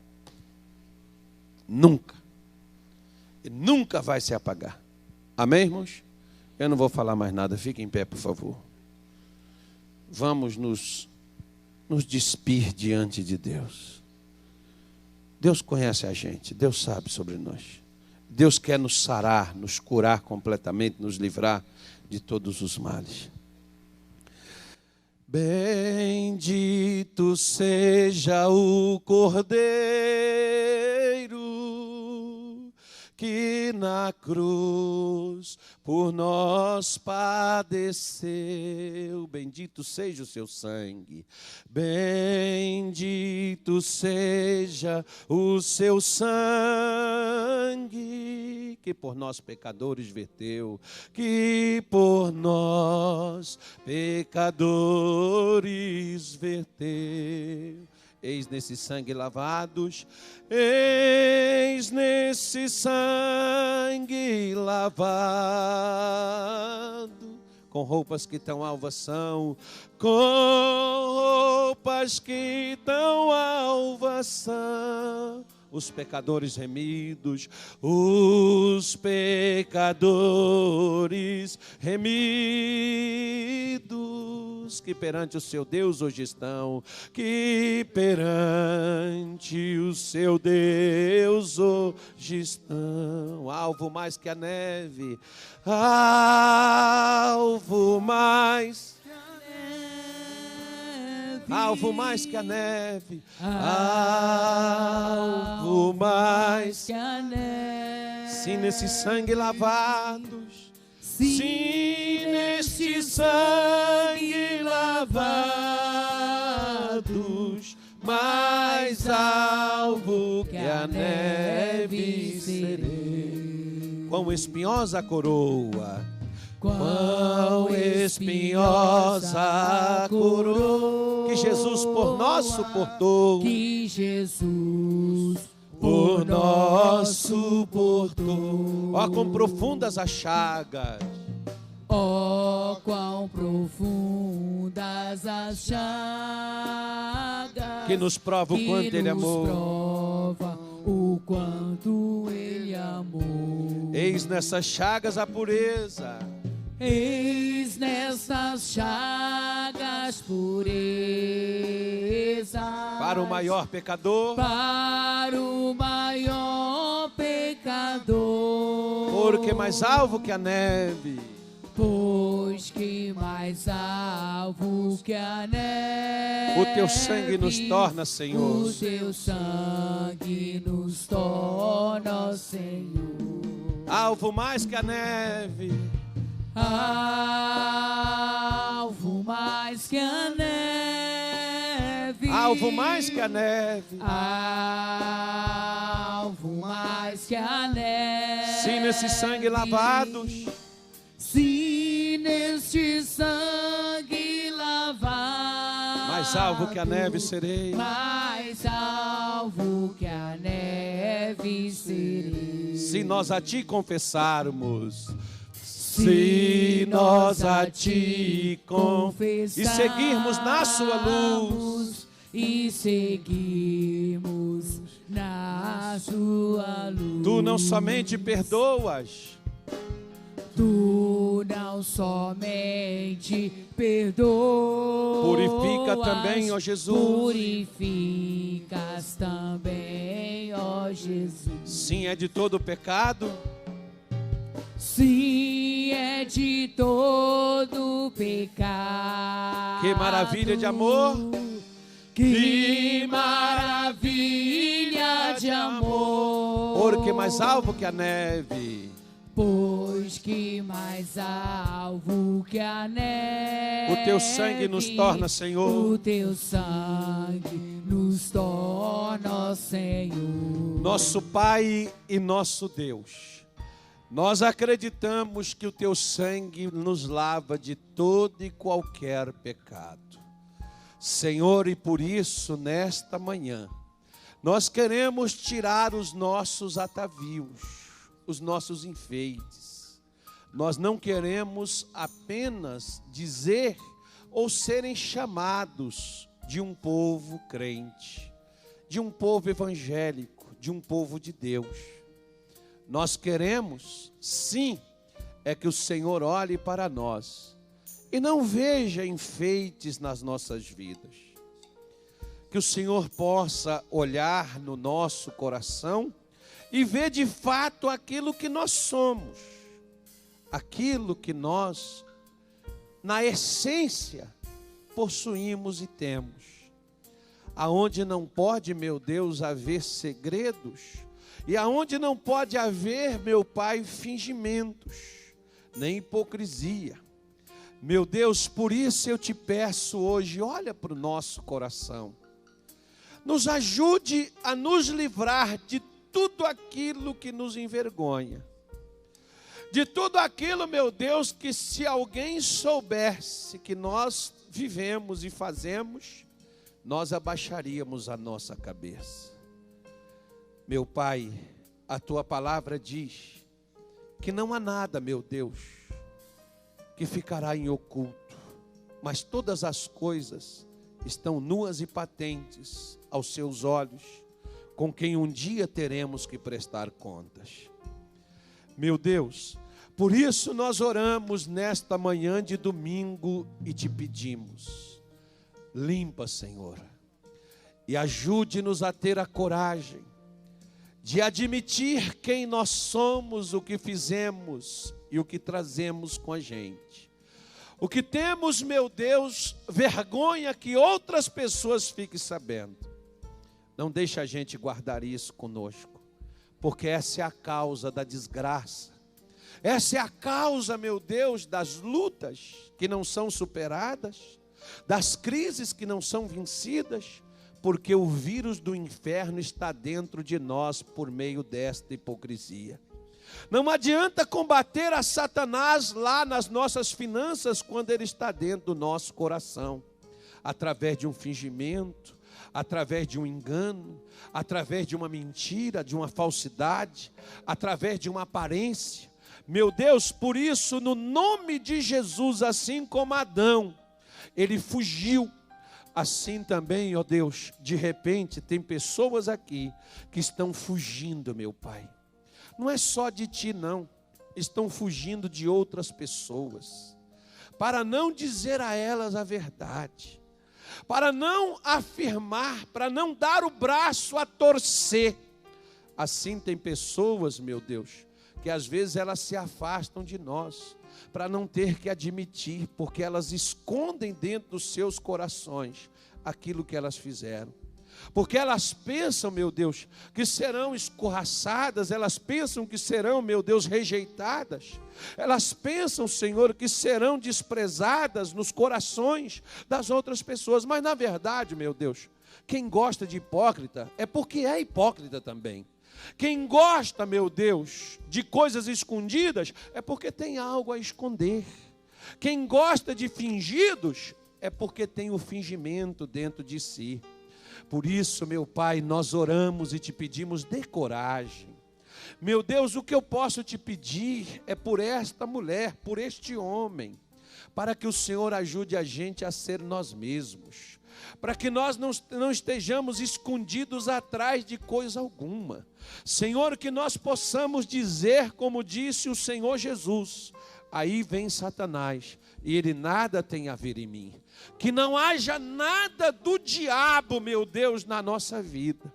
Nunca. E nunca vai se apagar. Amém, irmãos? Eu não vou falar mais nada. Fiquem em pé, por favor. Vamos nos despir diante de Deus. Deus conhece a gente. Deus sabe sobre nós. Deus quer nos sarar, nos curar completamente, nos livrar de todos os males. Bendito seja o Cordeiro que na cruz por nós padeceu. Bendito seja o seu sangue. Bendito seja o seu sangue que por nós pecadores verteu, que por nós pecadores verteu. Eis nesse sangue lavados, eis nesse sangue lavado, com roupas que tão alvas são, com roupas que tão alvas são, os pecadores remidos, os pecadores remidos, que perante o seu Deus hoje estão, que perante o seu Deus hoje estão. Alvo mais que a neve, alvo mais. Alvo mais que a neve, alvo mais que a neve. Sim, nesse sangue lavados, sim, neste sangue lavados, mais alvo que a neve serei. Quão espinhosa a coroa, quão espinhosa a coroa que Jesus por nós suportou, que Jesus por nós suportou. Ó, quão profundas as chagas, ó, quão profundas as chagas, que nos prova o quanto Ele amou, prova o quanto Ele amou. Eis nessas chagas a pureza, eis nessas chagas pureza, para o maior pecador, para o maior pecador, porque mais alvo que a neve, pois que mais alvo que a neve, o teu sangue nos torna, Senhor, o teu sangue nos torna, Senhor, alvo mais que a neve, alvo mais que a neve, alvo mais que a neve, alvo mais que a neve. sim, nesse sangue lavados, sim, neste sangue lavado, mais alvo que a neve serei, mais alvo que a neve serei. se nós a ti confessarmos, se nós a ti confessarmos e seguirmos na sua luz, e seguirmos na sua luz, tu não somente perdoas, tu não somente perdoas, purifica também, ó Jesus, purificas também, ó Jesus. Sim, é de todo pecado, sim, é de todo pecado. Que maravilha de amor, que maravilha de amor. porque mais alvo que a neve, pois que mais alvo que a neve, o teu sangue nos torna, Senhor, o teu sangue nos torna, Senhor, nosso Pai e nosso Deus. Nós acreditamos que o teu sangue nos lava de todo e qualquer pecado, Senhor, e por isso nesta manhã nós queremos tirar os nossos atavios, os nossos enfeites. Nós não queremos apenas dizer ou serem chamados de um povo crente, de um povo evangélico, de um povo de Deus. Nós queremos, sim, é que o Senhor olhe para nós e não veja enfeites nas nossas vidas. Que o Senhor possa olhar no nosso coração e ver de fato aquilo que nós somos, aquilo que nós, na essência, possuímos e temos. Aonde não pode, meu Deus, haver segredos, e aonde não pode haver, meu Pai, fingimentos, nem hipocrisia. Meu Deus, por isso eu te peço hoje, olha para o nosso coração. Nos ajude a nos livrar de tudo aquilo que nos envergonha. De tudo aquilo, meu Deus, que se alguém soubesse que nós vivemos e fazemos, nós abaixaríamos a nossa cabeça. Meu Pai, a tua palavra diz que não há nada, meu Deus, que ficará em oculto, mas todas as coisas estão nuas e patentes aos seus olhos, com quem um dia teremos que prestar contas. Meu Deus, por isso nós oramos nesta manhã de domingo e te pedimos: limpa, Senhor, e ajude-nos a ter a coragem de admitir quem nós somos, o que fizemos e o que trazemos com a gente. O que temos, meu Deus, vergonha que outras pessoas fiquem sabendo. Não deixe a gente guardar isso conosco, porque essa é a causa da desgraça. Essa é a causa, meu Deus, das lutas que não são superadas, das crises que não são vencidas, porque o vírus do inferno está dentro de nós por meio desta hipocrisia. Não adianta combater a Satanás lá nas nossas finanças quando ele está dentro do nosso coração, através de um fingimento, através de um engano, através de uma mentira, de uma falsidade, através de uma aparência. Meu Deus, por isso, no nome de Jesus, assim como Adão, ele fugiu, assim também, ó Deus, de repente tem pessoas aqui que estão fugindo, meu Pai. Não é só de ti, não. Estão fugindo de outras pessoas, para não dizer a elas a verdade, para não afirmar, para não dar o braço a torcer. Assim tem pessoas, meu Deus, que às vezes elas se afastam de nós, para não ter que admitir, porque elas escondem dentro dos seus corações aquilo que elas fizeram. Porque elas pensam, meu Deus, que serão escorraçadas, elas pensam que serão, meu Deus, rejeitadas. Elas pensam, Senhor, que serão desprezadas nos corações das outras pessoas. Mas na verdade, meu Deus, quem gosta de hipócrita é porque é hipócrita também. Quem gosta, meu Deus, de coisas escondidas é porque tem algo a esconder. Quem gosta de fingidos é porque tem o fingimento dentro de si. Por isso, meu Pai, nós oramos e te pedimos, dê coragem. Meu Deus, o que eu posso te pedir é por esta mulher, por este homem, para que o Senhor ajude a gente a ser nós mesmos, para que nós não estejamos escondidos atrás de coisa alguma. Senhor, que nós possamos dizer, como disse o Senhor Jesus: aí vem Satanás, e ele nada tem a ver em mim. Que não haja nada do diabo, meu Deus, na nossa vida,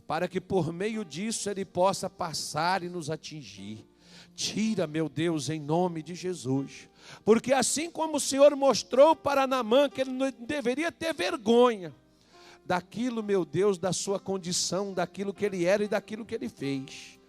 para que por meio disso ele possa passar e nos atingir. Tira, meu Deus, em nome de Jesus. Porque assim como o Senhor mostrou para Naamã que ele não deveria ter vergonha daquilo, meu Deus, da sua condição, daquilo que ele era e daquilo que ele fez.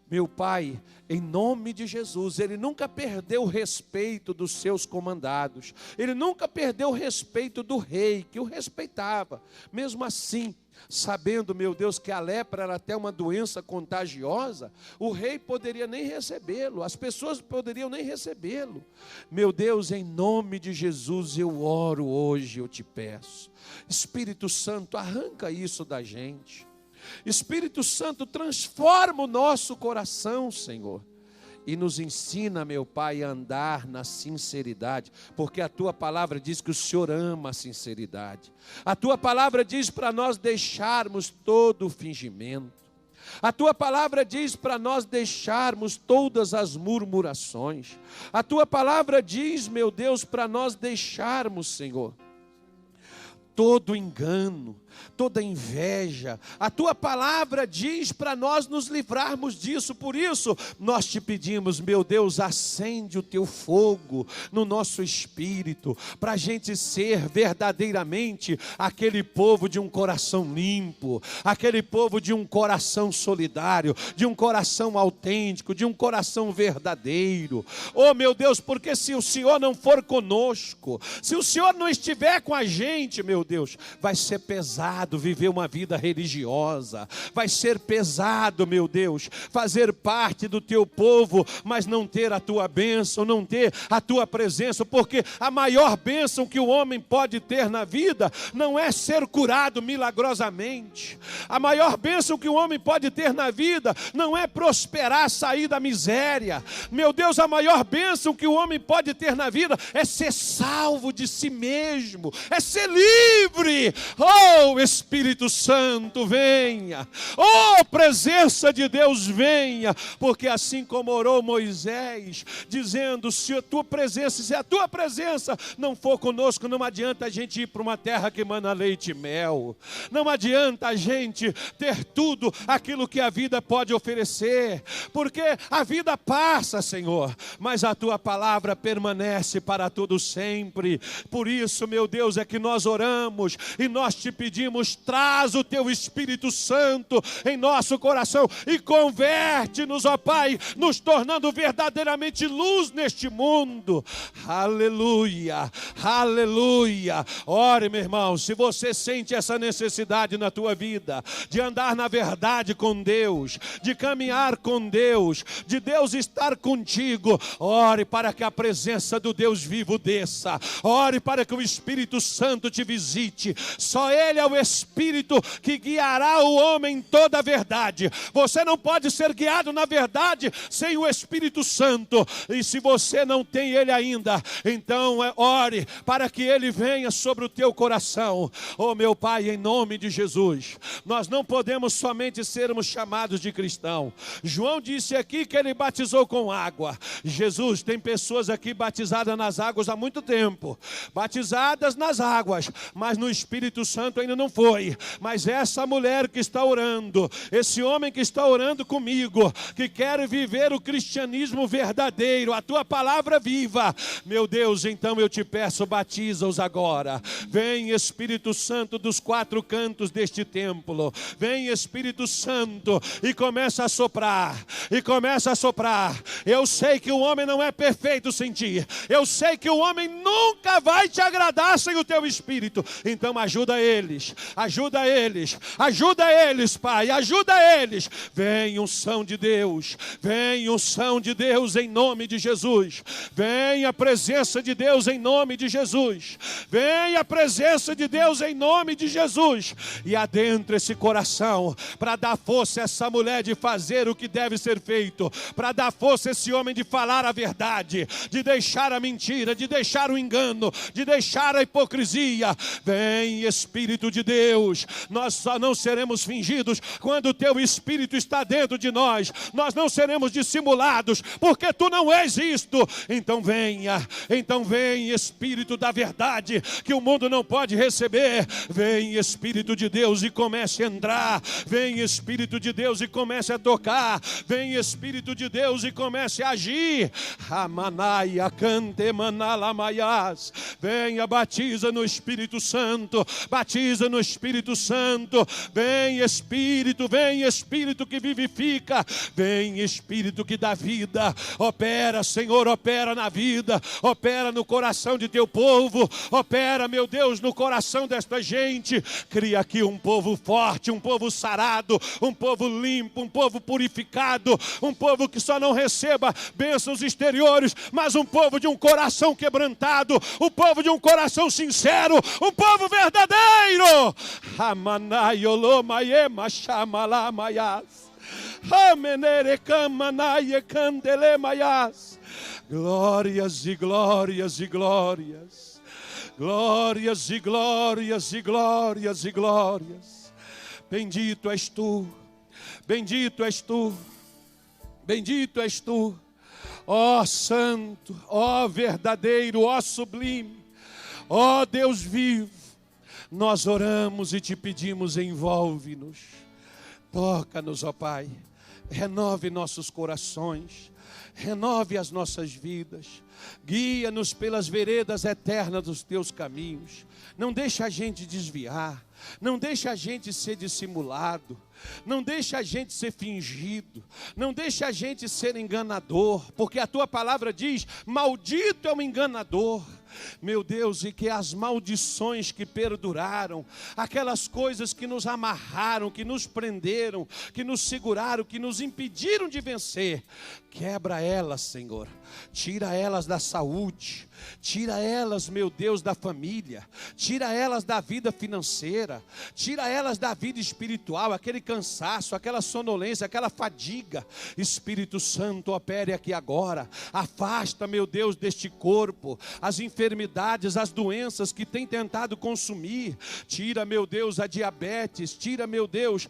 Meu Pai, em nome de Jesus, ele nunca perdeu o respeito dos seus comandados. Ele nunca perdeu o respeito do rei, que o respeitava. Mesmo assim, sabendo, meu Deus, que a lepra era até uma doença contagiosa, o rei poderia nem recebê-lo, as pessoas poderiam nem recebê-lo. Meu Deus, em nome de Jesus, eu oro hoje, eu te peço. Espírito Santo, arranca isso da gente. Espírito Santo, transforma o nosso coração, Senhor, e nos ensina, meu Pai, a andar na sinceridade, porque a Tua palavra diz que o Senhor ama a sinceridade. A Tua palavra diz para nós deixarmos todo o fingimento. A Tua palavra diz para nós deixarmos todas as murmurações. A Tua palavra diz, meu Deus, para nós deixarmos, Senhor, todo engano, toda inveja. A Tua palavra diz para nós nos livrarmos disso. Por isso nós te pedimos, meu Deus, acende o Teu fogo no nosso espírito, para a gente ser verdadeiramente aquele povo de um coração limpo, aquele povo de um coração solidário, de um coração autêntico, de um coração verdadeiro. Oh, meu Deus, porque se o Senhor não for conosco, se o Senhor não estiver com a gente, meu Deus, vai ser pesado viver uma vida religiosa, vai ser pesado, meu Deus, fazer parte do Teu povo, mas não ter a Tua bênção, não ter a Tua presença, porque a maior bênção que o homem pode ter na vida não é ser curado milagrosamente. A maior bênção que o homem pode ter na vida não é prosperar, sair da miséria. Meu Deus, a maior bênção que o homem pode ter na vida é ser salvo de si mesmo, é ser livre livre. Oh, Espírito Santo, venha. Oh, presença de Deus, venha. Porque assim como orou Moisés, dizendo, se a tua presença não for conosco, não adianta a gente ir para uma terra que mana leite e mel. Não adianta a gente ter tudo aquilo que a vida pode oferecer. Porque a vida passa, Senhor, mas a tua palavra permanece para todo sempre. Por isso, meu Deus, é que nós oramos e nós te pedimos, traz o teu Espírito Santo em nosso coração e converte-nos, ó Pai, nos tornando verdadeiramente luz neste mundo. Aleluia, aleluia. Ore, meu irmão, se você sente essa necessidade na tua vida, de andar na verdade com Deus, de caminhar com Deus, de Deus estar contigo, ore para que a presença do Deus vivo desça. Ore para que o Espírito Santo te visite. Só Ele é o Espírito que guiará o homem em toda a verdade. Você não pode ser guiado na verdade sem o Espírito Santo. E se você não tem Ele ainda, então ore para que Ele venha sobre o teu coração. Oh, meu Pai, em nome de Jesus, nós não podemos somente sermos chamados de cristão. João disse aqui que ele batizou com água. Jesus, tem pessoas aqui batizadas nas águas há muito tempo, batizadas nas águas, mas no Espírito Santo ainda não foi. Mas essa mulher que está orando, esse homem que está orando comigo, que quer viver o cristianismo verdadeiro, a tua palavra viva, meu Deus, então eu te peço, batiza-os agora. Vem, Espírito Santo, dos quatro cantos deste templo. Vem, Espírito Santo, e começa a soprar, e começa a soprar. Eu sei que o homem não é perfeito sem ti. Eu sei que o homem nunca vai te agradar sem o teu Espírito. Então ajuda eles, ajuda eles, ajuda eles, Pai, ajuda eles. Vem unção de Deus, vem unção de Deus em nome de Jesus. Vem a presença de Deus em nome de Jesus. Vem a presença de Deus em nome de Jesus. E adentra esse coração para dar força a essa mulher de fazer o que deve ser feito, para dar força a esse homem de falar a verdade, de deixar a mentira, de deixar o engano, de deixar a hipocrisia. Vem, Espírito de Deus. Nós só não seremos fingidos quando o teu Espírito está dentro de nós. Nós não seremos dissimulados, porque tu não és isto. Então venha, Espírito da verdade, que o mundo não pode receber. Vem, Espírito de Deus, e comece a entrar. Vem, Espírito de Deus, e comece a tocar. Vem, Espírito de Deus, e comece a agir. Amanaia cante manalamayas. Venha, batiza no Espírito Santo. Batiza no Espírito Santo. Vem, Espírito que vivifica. Vem, Espírito que dá vida. Opera, Senhor, opera na vida. Opera no coração de teu povo. Opera, meu Deus, no coração desta gente. Cria aqui um povo forte, um povo sarado, um povo limpo, um povo purificado, um povo que só não receba bênçãos exteriores, mas um povo de um coração quebrantado, um povo de um coração sincero, um povo verdadeiro. Glórias e glórias e glórias. Glórias e glórias e glórias e glórias. Bendito és tu, bendito és tu, bendito és tu, ó santo, ó verdadeiro, ó sublime, ó Deus vivo. Nós oramos e te pedimos, envolve-nos, toca-nos, ó Pai, renove nossos corações, renove as nossas vidas, guia-nos pelas veredas eternas dos teus caminhos. Não deixa a gente desviar, não deixa a gente ser dissimulado, não deixa a gente ser fingido, não deixa a gente ser enganador, porque a tua palavra diz, maldito é o enganador. Meu Deus, e que as maldições que perduraram, aquelas coisas que nos amarraram, que nos prenderam, que nos seguraram, que nos impediram de vencer, quebra elas, Senhor. Tira elas da saúde, tira elas, meu Deus, da família, tira elas da vida financeira, tira elas da vida espiritual, aquele cansaço, aquela sonolência, aquela fadiga. Espírito Santo, opere aqui agora. Afasta, meu Deus, deste corpo as enfermidades, enfermidades, as doenças que tem tentado consumir. Tira, meu Deus, a diabetes. Tira, meu Deus,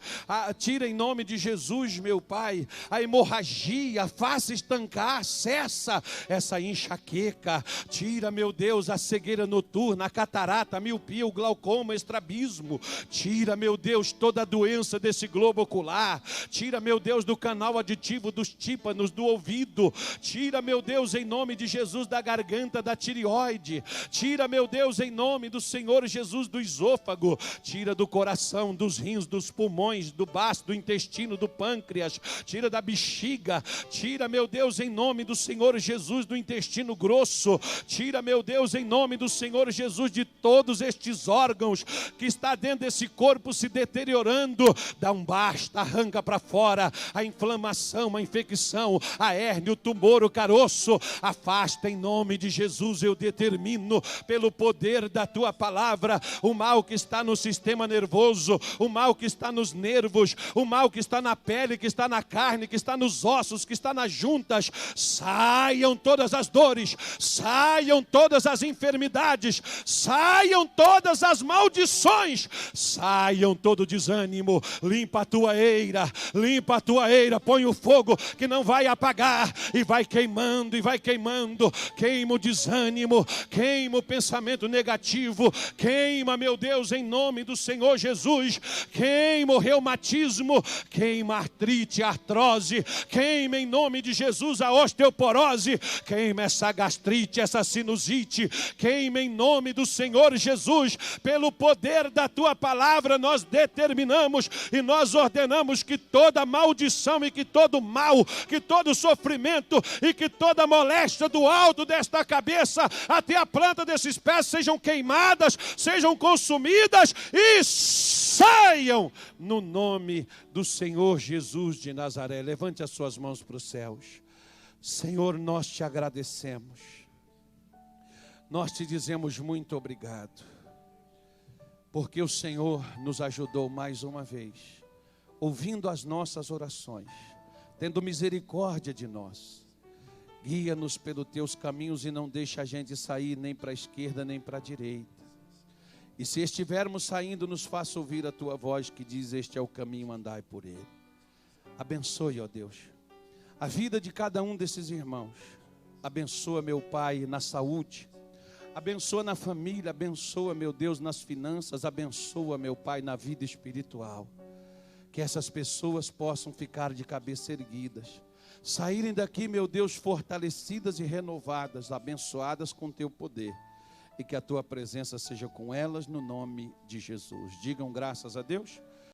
tira em nome de Jesus, meu Pai, a hemorragia. Faça estancar, cessa essa enxaqueca. Tira, meu Deus, a cegueira noturna, a catarata, a miopia, o glaucoma, o estrabismo. Tira, meu Deus, toda a doença desse globo ocular. Tira, meu Deus, do canal aditivo, dos tímpanos, do ouvido. Tira, meu Deus, em nome de Jesus, da garganta, da tireoide. Tira, meu Deus, em nome do Senhor Jesus, do esôfago. Tira do coração, dos rins, dos pulmões, do baço, do intestino, do pâncreas. Tira da bexiga. Tira, meu Deus, em nome do Senhor Jesus, do intestino grosso. Tira, meu Deus, em nome do Senhor Jesus, de todos estes órgãos que está dentro desse corpo se deteriorando. Dá um basta, arranca para fora a inflamação, a infecção, a hérnia, o tumor, o caroço. Afasta em nome de Jesus. Eu determino pelo poder da tua palavra o mal que está no sistema nervoso, o mal que está nos nervos, o mal que está na pele, que está na carne, que está nos ossos, que está nas juntas. Saiam todas as dores, saiam todas as enfermidades, saiam todas as maldições, saiam todo o desânimo. Limpa a tua eira, limpa a tua eira, põe o fogo que não vai apagar e vai queimando e vai queimando. Queima o desânimo, queima o pensamento negativo, queima, meu Deus, em nome do Senhor Jesus, queima o reumatismo, queima a artrite, a artrose, queima em nome de Jesus a osteoporose, queima essa gastrite, essa sinusite, queima em nome do Senhor Jesus. Pelo poder da tua palavra nós determinamos e nós ordenamos que toda maldição e que todo mal, que todo sofrimento e que toda moléstia do alto desta cabeça até a planta desses pés sejam queimadas, sejam consumidas e saiam no nome do Senhor Jesus de Nazaré. Levante as suas mãos para os céus. Senhor, nós te agradecemos. Nós te dizemos muito obrigado, porque o Senhor nos ajudou mais uma vez, ouvindo as nossas orações, tendo misericórdia de nós. Guia-nos pelos teus caminhos e não deixa a gente sair nem para a esquerda nem para a direita. E se estivermos saindo, nos faça ouvir a tua voz que diz: este é o caminho, andai por ele. Abençoe, ó Deus, a vida de cada um desses irmãos. Abençoa, meu Pai, na saúde. Abençoa na família, abençoa, meu Deus, nas finanças. Abençoa, meu Pai, na vida espiritual. Que essas pessoas possam ficar de cabeça erguidas, saírem daqui, meu Deus, fortalecidas e renovadas, abençoadas com teu poder. E que a tua presença seja com elas no nome de Jesus. Digam graças a Deus.